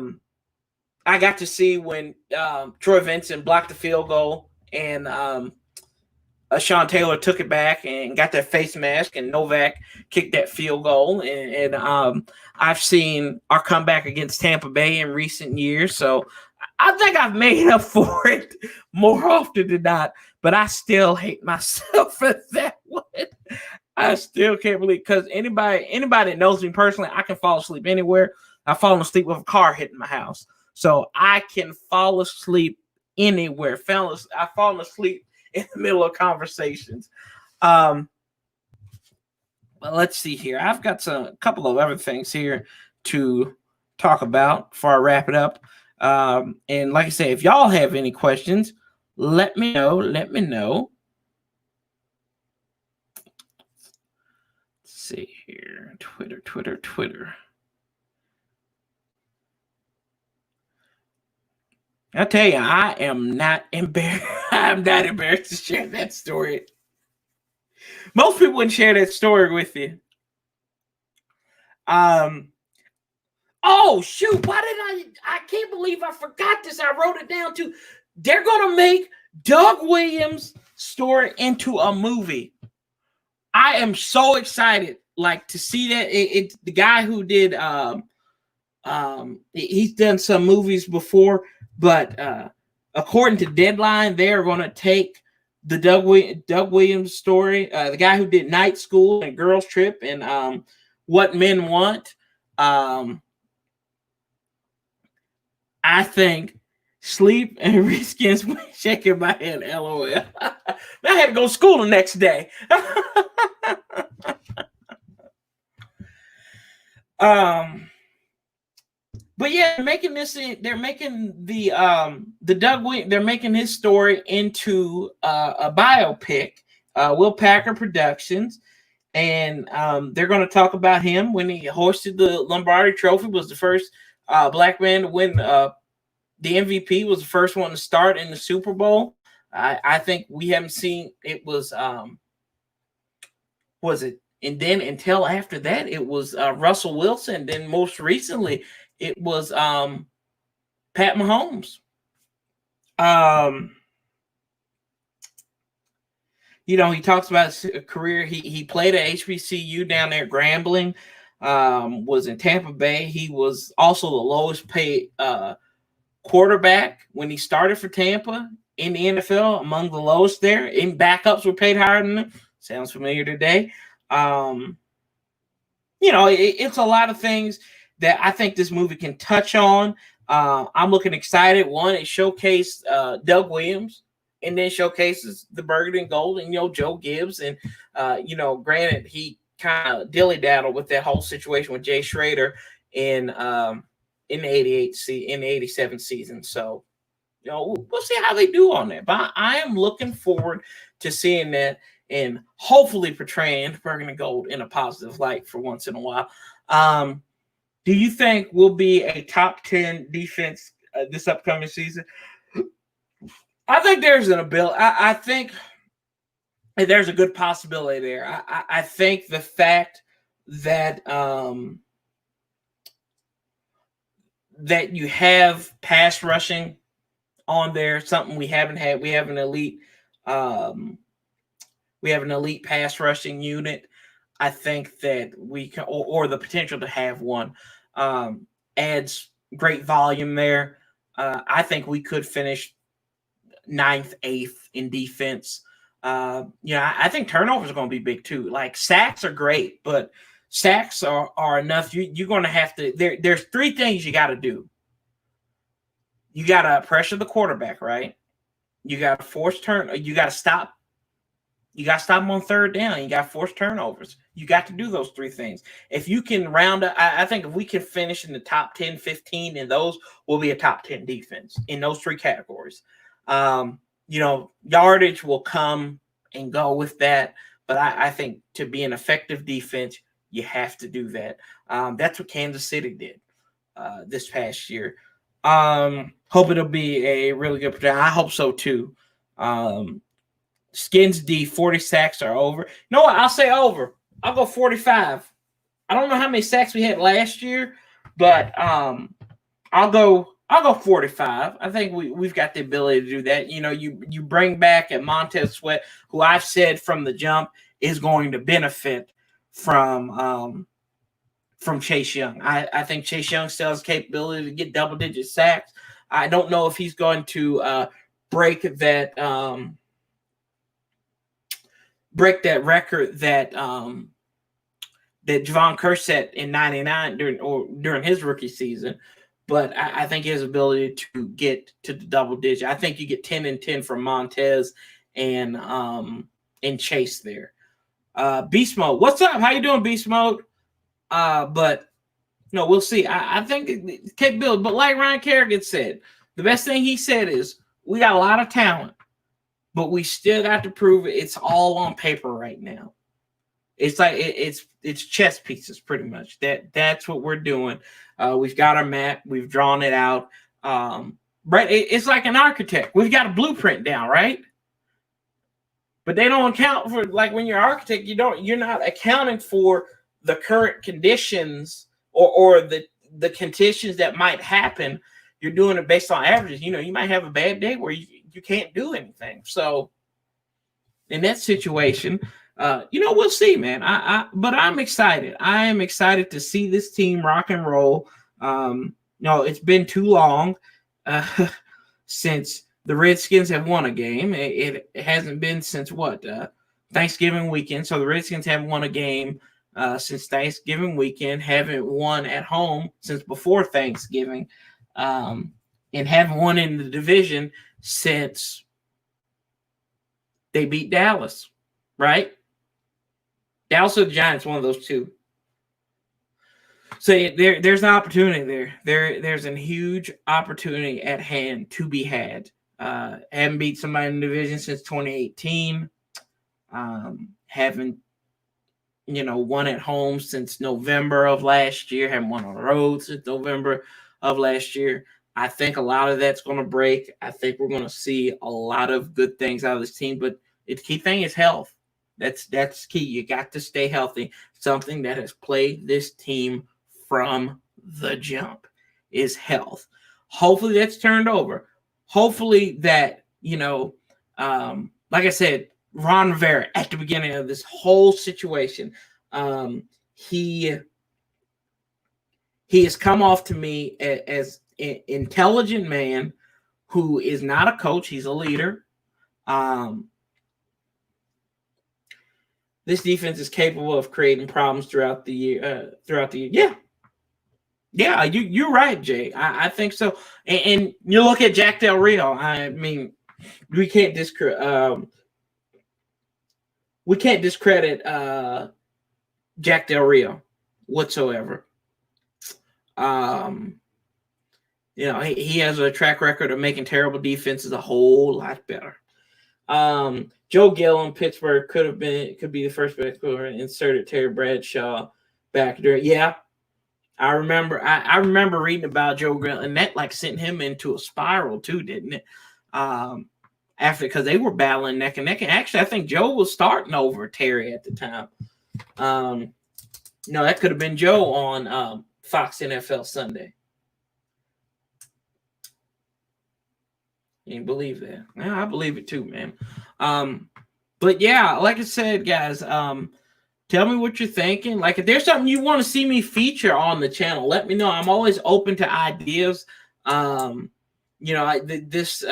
got to see when Troy Vincent blocked the field goal and Sean Taylor took it back and got that face mask, and Novak kicked that field goal. And I've seen our comeback against Tampa Bay in recent years. So I think I've made up for it more often than not, but I still hate myself for that one. I still can't believe, because anybody that knows me personally, I can fall asleep anywhere. I've fallen asleep with a car hitting my house. So I can fall asleep anywhere. I've fallen asleep in the middle of conversations. Well, let's see here. I've got a couple of other things here to talk about before I wrap it up. And like I say, if y'all have any questions, let me know. Let's see here. Twitter. I tell you, I am not embarrassed. I'm not embarrassed to share that story. Most people wouldn't share that story with you. Oh, shoot. Why did I can't believe I forgot this. I wrote it down too. They're going to make Doug Williams' story into a movie. I am so excited, to see that. The guy who did, he's done some movies before, but according to Deadline, they're going to take the Doug Williams story, the guy who did Night School and Girls Trip and What Men Want. I think sleep and Redskins shaking my head, LOL. I had to go to school the next day. But yeah, they're making the Doug Williams, they're making his story into a biopic, Will Packer Productions. And they're going to talk about him when he hoisted the Lombardi Trophy, was the first black man to win the MVP, was the first one to start in the Super Bowl. I think we haven't seen it was it? And then until after that, it was Russell Wilson. Then most recently, It was Pat Mahomes. He talks about his career. He played at HBCU down there at Grambling, was in Tampa Bay. He was also the lowest paid quarterback when he started for Tampa in the NFL, among the lowest there. And backups were paid higher than him. Sounds familiar today. It's a lot of things that I think this movie can touch on. I'm looking excited. One, it showcased Doug Williams, and then showcases the burgundy and gold and, Joe Gibbs. And, granted, he kind of dilly-daddled with that whole situation with Jay Schrader in the 87 season. So, we'll see how they do on that. But I am looking forward to seeing that and hopefully portraying burgundy and gold in a positive light for once in a while. Do you think we'll be a top 10 defense this upcoming season? I think there's an ability. I think there's a good possibility there. I think the fact that that you have pass rushing on there, something we haven't had. We have an elite pass rushing unit. I think that we can, or the potential to have one, adds great volume there. I think we could finish 9th, 8th in defense. I think turnovers are going to be big too. Like, sacks are great, but sacks are enough. You're going to have to. There's 3 things you got to do. You got to pressure the quarterback, right? You got to force turn. You got to stop. You got to stop them on 3rd down. You got to force turnovers. You got to do those 3 things. If you can round up, I think if we can finish in the top 10, 15, and those will be a top 10 defense in those 3 categories. Yardage will come and go with that. But I think to be an effective defense, you have to do that. That's what Kansas City did this past year. Hope it'll be a really good projection. I hope so too. Skins D, 40 sacks are over. You know what? I'll say over. I'll go 45. I don't know how many sacks we had last year, but I'll go 45. I think we've got the ability to do that. You bring back a Montez Sweat, who I've said from the jump is going to benefit from Chase Young. I think Chase Young still has the capability to get double-digit sacks. I don't know if he's going to break that record that Javon Curse set in '99 during his rookie season. But I think his ability to get to the double digit. I think you get 10 and 10 from Montez and Chase there. Beast Mode, what's up? How you doing, Beast Mode? But we'll see. I think it capability. But like Ryan Kerrigan said, the best thing he said is we got a lot of talent, but we still got to prove it. It's all on paper right now. It's like it's chess pieces pretty much. That's what we're doing. We've got our map. We've drawn it out. Right? It's like an architect. We've got a blueprint down, right? But they don't account for, like, when you're an architect, you're not accounting for the current conditions or the conditions that might happen. You're doing it based on averages. You might have a bad day where you can't do anything. So in that situation, we'll see, man. But I'm excited. I am excited to see this team rock and roll. It's been too long since the Redskins have won a game. It hasn't been since Thanksgiving weekend. So the Redskins haven't won a game since Thanksgiving weekend. Haven't won at home since before Thanksgiving, and haven't won in the division since they beat Dallas. Right? Dallas or the Giants, one of those two. So there's an opportunity there. There's a huge opportunity at hand to be had. Haven't beat somebody in the division since 2018. Haven't won at home since November of last year. Haven't won on the road since November of last year. I think a lot of that's going to break. I think we're going to see a lot of good things out of this team. But the key thing is health. That's key. You got to stay healthy. Something that has plagued this team from the jump. is health. Hopefully that's turned over. Hopefully that, like I said, Ron Rivera at the beginning of this whole situation, he has come off to me as an intelligent man who is not a coach. He's a leader. This defense is capable of creating problems throughout the year. Yeah, you're right, Jay. I think so. And you look at Jack Del Rio. I mean, we can't discredit Jack Del Rio whatsoever. He has a track record of making terrible defenses a whole lot better. Joe Gill in Pittsburgh could be the first basketball inserted Terry Bradshaw back there. Yeah, I remember. I remember reading about Joe Gill, and that sent him into a spiral too, didn't it? Because they were battling neck and neck, and actually, I think Joe was starting over Terry at the time. That could have been Joe on Fox NFL Sunday. You believe that? Yeah, I believe it too, man. But yeah, like I said, guys, tell me what you're thinking. If there's something you want to see me feature on the channel, let me know. I'm always open to ideas. This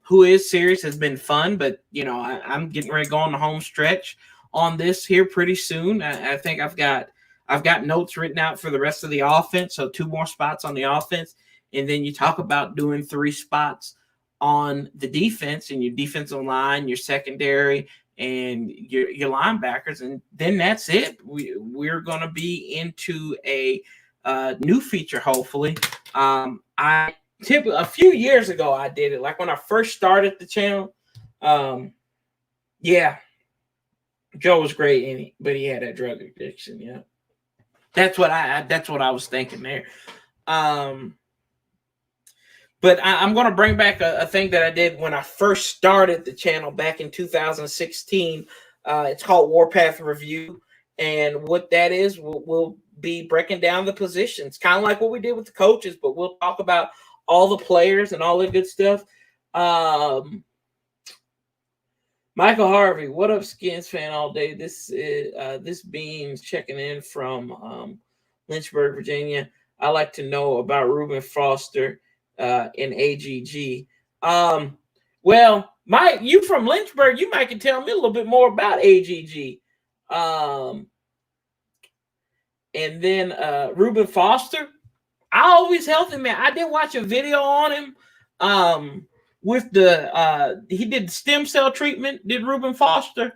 Who Is series has been fun, but I'm getting ready to go on the home stretch on this here pretty soon. I think I've got notes written out for the rest of the offense, so 2 more spots on the offense, and then you talk about doing 3 spots on the defense and your defensive line, your secondary, and your linebackers, and then that's it. We're going to be into a new feature, hopefully. A few years ago, I did it, when I first started the channel. Yeah, Joe was great, but he had that drug addiction. Yeah, that's what I was thinking there. But I'm going to bring back a thing that I did when I first started the channel back in 2016. It's called Warpath Review. And what that is, we'll be breaking down the positions, kind of like what we did with the coaches, but we'll talk about all the players and all the good stuff. Michael Harvey, what up, Skins fan all day? This Beans checking in from Lynchburg, Virginia. I like to know about Reuben Foster in AGG. Well, you from Lynchburg, you might can tell me a little bit more about AGG. And then Reuben Foster, I always healthy, man. I did watch a video on him with he did stem cell treatment, did Reuben Foster.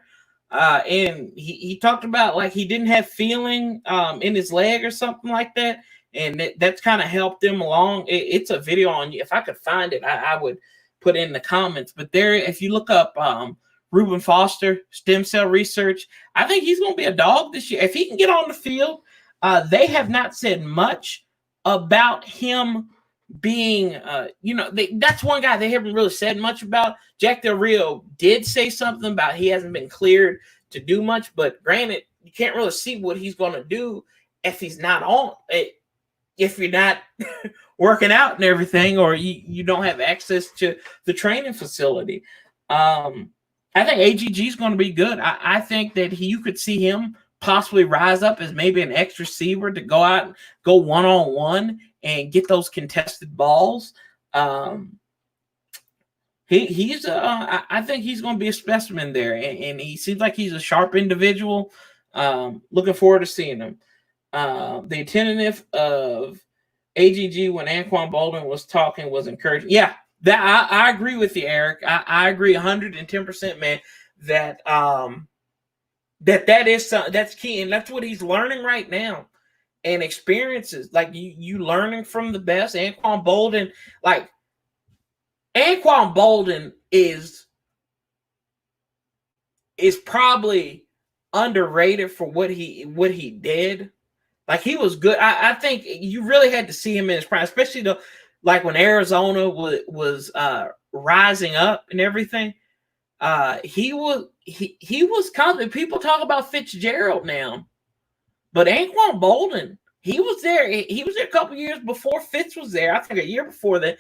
And he talked about he didn't have feeling in his leg or something like that. And that's kind of helped him along. It's a video on you. If I could find it, I would put it in the comments. But there, if you look up Reuben Foster, stem cell research, I think he's going to be a dog this year. If he can get on the field, they have not said much about him being, that's one guy they haven't really said much about. Jack Del Rio did say something about he hasn't been cleared to do much. But granted, you can't really see what he's going to do if he's not on it. If you're not working out and everything, or you don't have access to the training facility. I think AGG is going to be good. I think that you could see him possibly rise up as maybe an X receiver to go out and go one-on-one and get those contested balls. I think he's going to be a specimen there, and he seems like he's a sharp individual. Looking forward to seeing him. The attentiveness of AGG when Anquan Bolden was talking was encouraging. Yeah, that I agree with you, Eric. I agree 110%, man. That is that's key, and that's what he's learning right now, and experiences you learning from the best. Anquan Bolden, is probably underrated for what he did. He was good. I think you really had to see him in his prime, especially when Arizona was rising up and everything. He was confident. People talk about Fitzgerald now, but Anquan Bolden he was there. He was there a couple years before Fitz was there. I think a year before that,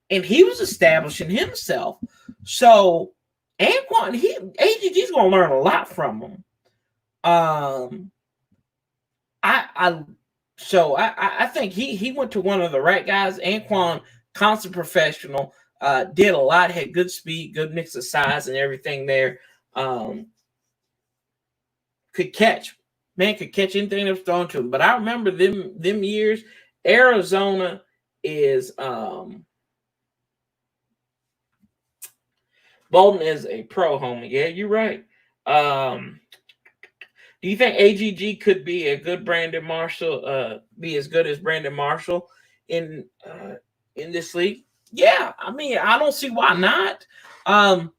and he was establishing himself. So Anquan, AGG's gonna learn a lot from him. I think he went to one of the right guys. Anquan, constant professional, did a lot, had good speed, good mix of size and everything there. Could catch anything that was thrown to him. But I remember them years. Arizona is Bolden is a pro, homie. Yeah, you're right. Do you think AGG could be a good Brandon Marshall, be as good as Brandon Marshall in this league? Yeah, I mean, I don't see why not. I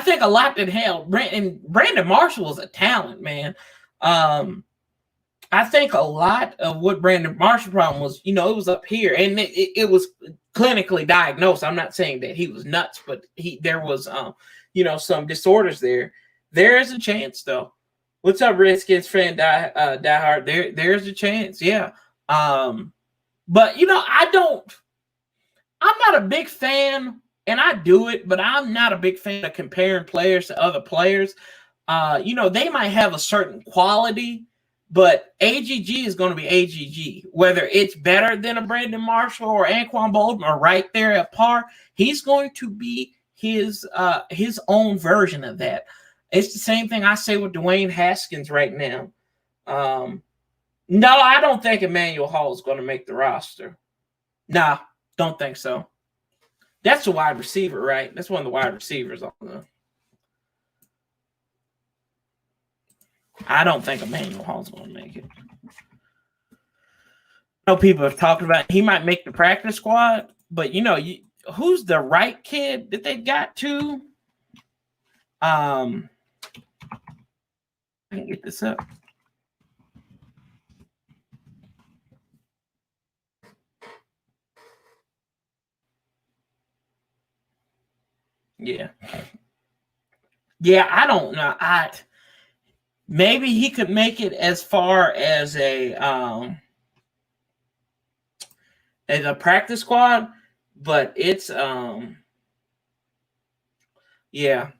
think a lot that held Brandon Marshall was a talent, man. I think a lot of what Brandon Marshall's problem was, it was up here, and it was clinically diagnosed. I'm not saying that he was nuts, but there was some disorders there. There is a chance, though. What's up, Redskins fan diehard? There's a chance, yeah. But I'm not a big fan, and I do it, but I'm not a big fan of comparing players to other players. They might have a certain quality, but AGG is going to be AGG. Whether it's better than a Brandon Marshall or Anquan Bolden or right there at par, he's going to be his own version of that. It's the same thing I say with Dwayne Haskins right now. No, I don't think Emmanuel Hall is going to make the roster. Nah, don't think so. That's a wide receiver, right? That's one of the wide receivers on the. I don't think Emmanuel Hall is going to make it. I know people have talked about he might make the practice squad, but who's the right kid that they got to? I can get this up. Yeah, I don't know. Maybe he could make it as far as a practice squad, but it's yeah.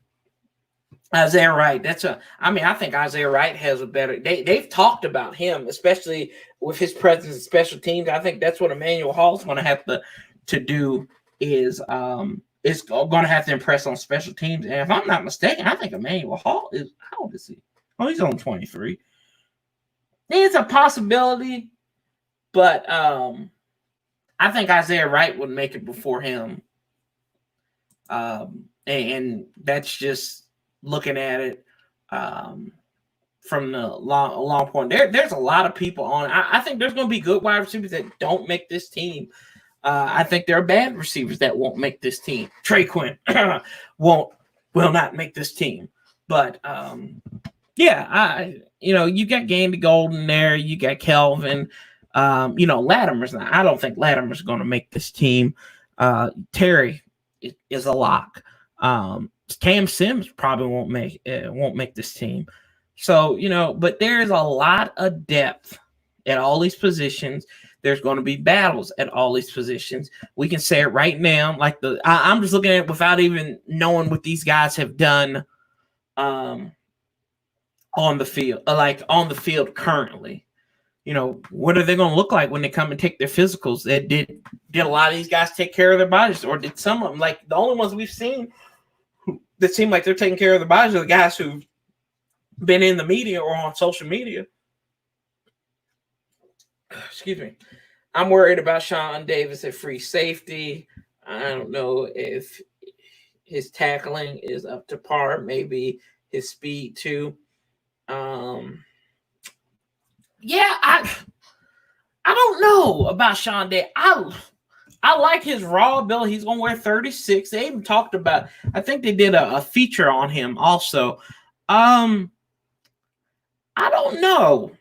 Isaiah Wright. I think Isaiah Wright has a better. They've talked about him, especially with his presence in special teams. I think that's what Emmanuel Hall's going to have to do is going to have to impress on special teams. And if I'm not mistaken, I think Emmanuel Hall is, how old is he? Oh, he's on 23. It's a possibility, but I think Isaiah Wright would make it before him. And that's just looking at it from the long point. There's a lot of people on. I think there's going to be good wide receivers that don't make this team. I think there are bad receivers that won't make this team. Trey Quinn will not make this team. But you got Gandy Golden there. You got Kelvin. Latimer's not. I don't think Latimer's going to make this team. Terry is a lock. Cam Sims probably won't make this team. So, but there is a lot of depth at all these positions. There's going to be battles at all these positions. We can say it right now. I'm just looking at it without even knowing what these guys have done on the field, on the field currently. What are they going to look like when they come and take their physicals? Did a lot of these guys take care of their bodies, or did some of them, like the only ones we've seen that seem like they're taking care of their bodies are the guys who've been in the media or on social media. Excuse me. I'm worried about Sean Davis at free safety. I don't know if his tackling is up to par. Maybe his speed too. I don't know about Sean Davis. I like his raw ability. He's going to wear 36. They even talked about, I think they did a feature on him also. I don't know.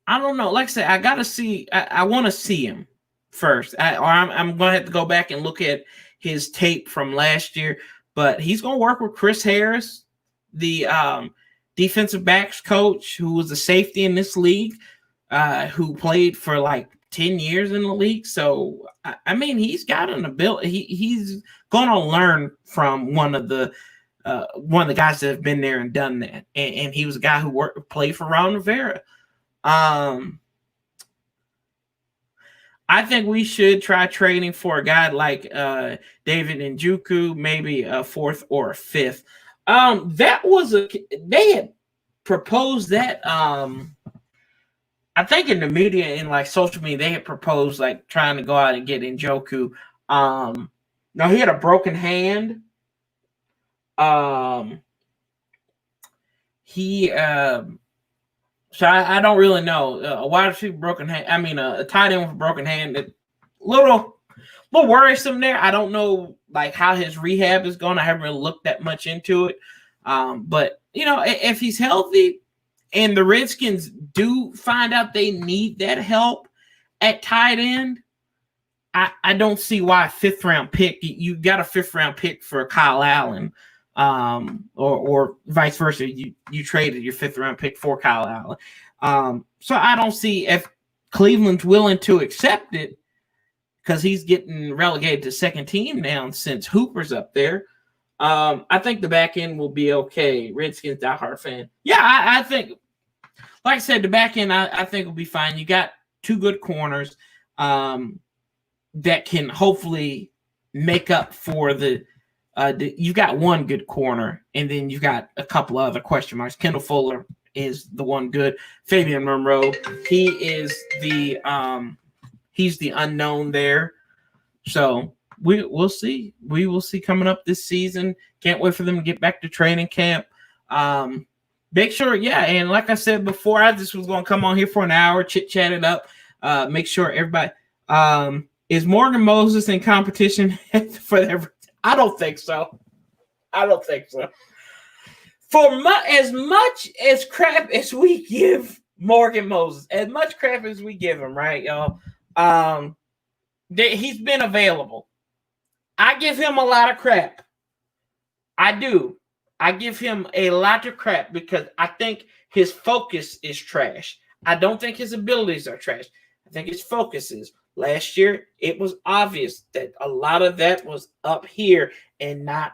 Like I said, I got to see. I want to see him first. I'm going to have to go back and look at his tape from last year. But he's going to work with Chris Harris, the defensive backs coach who was a safety in this league, who played for like 10 years in the league. So, I mean, he's got an ability. He's going to learn from one of the guys that have been there and done that. And he was a guy who played for Ron Rivera. I think we should try trading for a guy like David Njoku, maybe a fourth or a fifth. They had proposed that. I think in the media and like social media, they had proposed like trying to go out and get Njoku. Now he had a broken hand. So I don't really know. A wide receiver broken hand. I mean, a tight end with a broken hand. That little worrisome there. I don't know like how his rehab is going. I haven't really looked that much into it. But you know, if he's healthy, and the Redskins do find out they need that help at tight end, I don't see why a fifth round pick. You got a fifth round pick for Kyle Allen. Or vice versa, you traded your fifth round pick for Kyle Allen. So I don't see if Cleveland's willing to accept it because he's getting relegated to second team now since Hooper's up there. I think the back end will be okay. Redskins diehard fan. Yeah, I think, like I said, the back end I think will be fine. You got two good corners that can hopefully make up for you've got one good corner, and then you've got a couple other question marks. Kendall Fuller is the one good. Fabian Monroe, he's the unknown there. So we'll see. We will see coming up this season. Can't wait for them to get back to training camp. Make sure, and like I said before, I just was going to come on here for an hour, chit-chat it up. Make sure everybody is Morgan Moses in competition for every. I don't think so. For as much as crap as we give Morgan Moses, as much crap as we give him, right, y'all? He's been available. I give him a lot of crap. I do. I give him a lot of crap because I think his focus is trash. I don't think his abilities are trash. I think his focus is. Last year, it was obvious that a lot of that was up here and not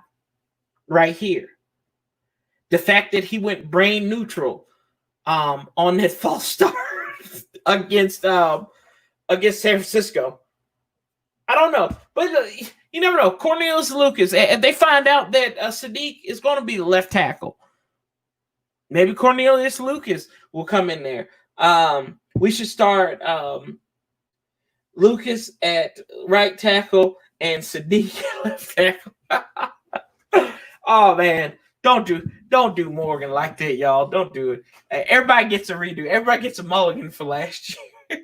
right here. The fact that he went brain neutral on that false start against San Francisco. I don't know. But you never know. Cornelius Lucas, if they find out that Sadiq is going to be the left tackle, maybe Cornelius Lucas will come in there. We should start Lucas at right tackle and Sadiq at left tackle. Oh man, don't do Morgan like that, y'all. Don't do it. Everybody gets a redo. Everybody gets a mulligan for last year.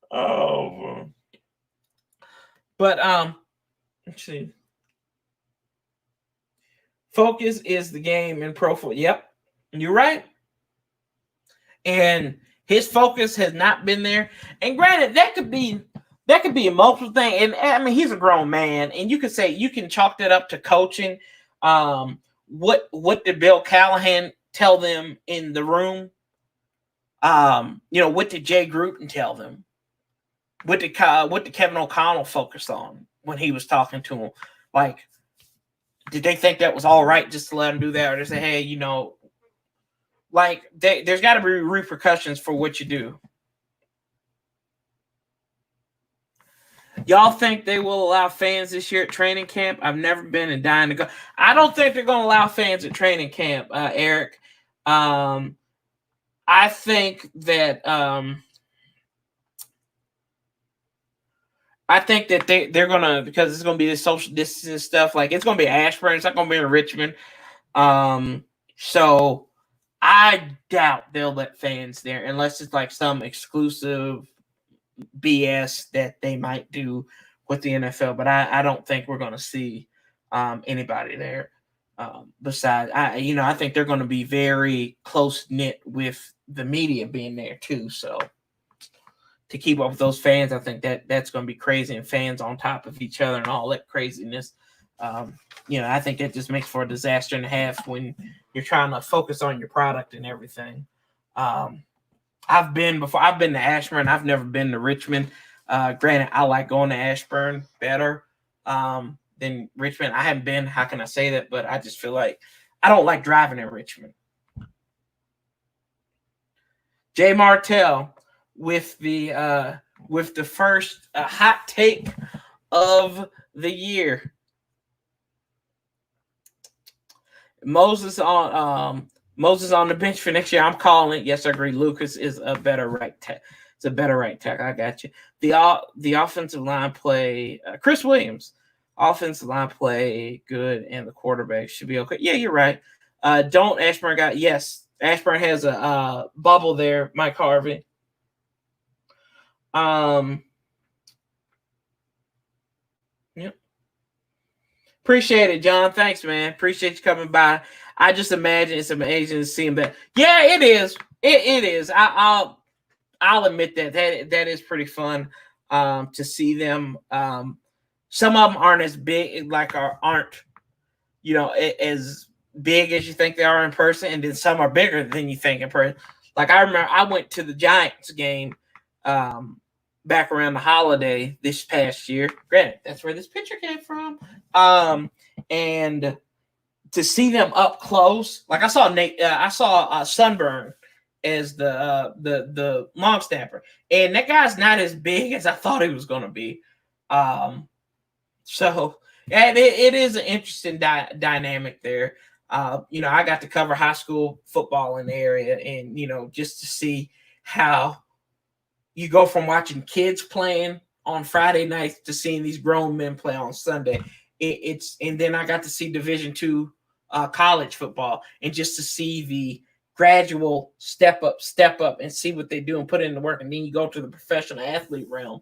Oh, but let's see. Focus is the game in pro football. Yep, you're right. And his focus has not been there. And granted, that could be a multiple thing. And I mean, he's a grown man, and you can chalk that up to coaching. What did Bill Callahan tell them in the room? What did Jay Gruden tell them? What did Kevin O'Connell focus on when he was talking to him? Like, did they think that was all right just to let him do that, or to say, hey, like there's got to be repercussions for what you do? Y'all think they will allow fans this year at training camp? I've never been and dying to go. I don't think they're going to allow fans at training camp, Eric. I think that they're going to, because it's going to be this social distance stuff. Like, it's going to be Ashburn. It's not going to be in Richmond. So I doubt they'll let fans there unless it's like some exclusive BS that they might do with the NFL. But I don't think we're going to see anybody there. Besides, I think they're going to be very close knit with the media being there too. So to keep up with those fans, I think that's going to be crazy, and fans on top of each other and all that craziness. I think it just makes for a disaster and a half when you're trying to focus on your product and everything. I've been to Ashburn. I've never been to Richmond. Granted, I like going to Ashburn better than Richmond. I haven't been. How can I say that? But I just feel like I don't like driving in Richmond. Jay Martell with the first hot take of the year. Moses on the bench for next year. I'm calling it. Yes, I agree. Lucas is a better right tackle. It's a better right tackle. I got you. The offensive line play. Chris Williams. Offensive line play good, and the quarterback should be okay. Yeah, you're right. Don't Ashburn got yes. Ashburn has a bubble there. Mike Harvey. Yep. Appreciate it, John. Thanks, man. Appreciate you coming by. I just imagine it's amazing to see him back. Yeah, it is. It is. I'll admit that is pretty fun to see them. Some of them aren't as big, aren't as big as you think they are in person, and then some are bigger than you think in person. Like I remember, I went to the Giants game back around the holiday this past year. Granted, that's where this picture came from. And to see them up close, like I saw Sunburn as the long snapper, and that guy's not as big as I thought he was going to be. So and it is an interesting dynamic there. I got to cover high school football in the area, and just to see how you go from watching kids playing on Friday nights to seeing these grown men play on Sunday. And then I got to see Division II college football, and just to see the gradual step up and see what they do and put in the work. And then you go to the professional athlete realm.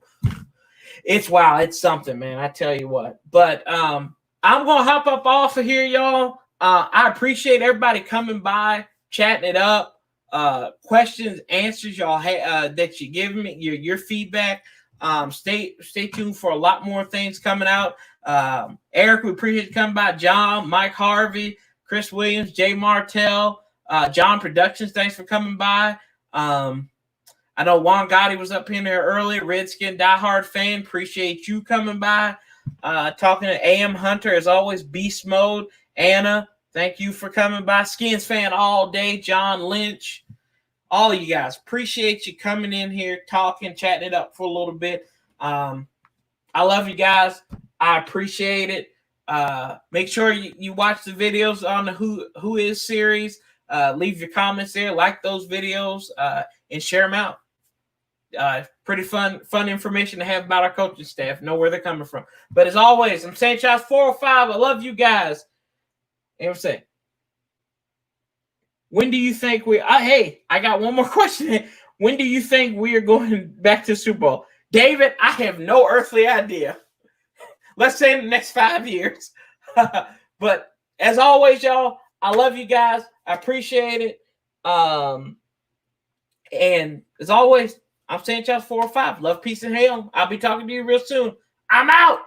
It's wow. It's something, man. I tell you what. But I'm going to hop up off of here, y'all. I appreciate everybody coming by, chatting it up, questions, answers y'all that you give me, your feedback. Stay tuned for a lot more things coming out. Eric, we appreciate you coming by. John, Mike Harvey, Chris Williams, Jay Martell, John Productions, thanks for coming by. I know Juan Gotti was up in there earlier. Redskin diehard fan, appreciate you coming by. Talking to AM Hunter, as always, Beast Mode. Anna, thank you for coming by. Skins fan all day. John Lynch, all of you guys, appreciate you coming in here, talking, chatting it up for a little bit. I love you guys. I appreciate it. Make sure you watch the videos on the Who Is series. Leave your comments there, like those videos, and share them out. Pretty fun information to have about our coaching staff. Know where they're coming from. But as always, I'm St. Charles 405. I love you guys. And I'm saying, when do you think hey, I got one more question. When do you think we are going back to Super Bowl? David, I have no earthly idea. Let's say in the next 5 years. But as always, y'all, I love you guys. I appreciate it. And as always, I'm St. Charles 405. Love, peace, and hail. I'll be talking to you real soon. I'm out.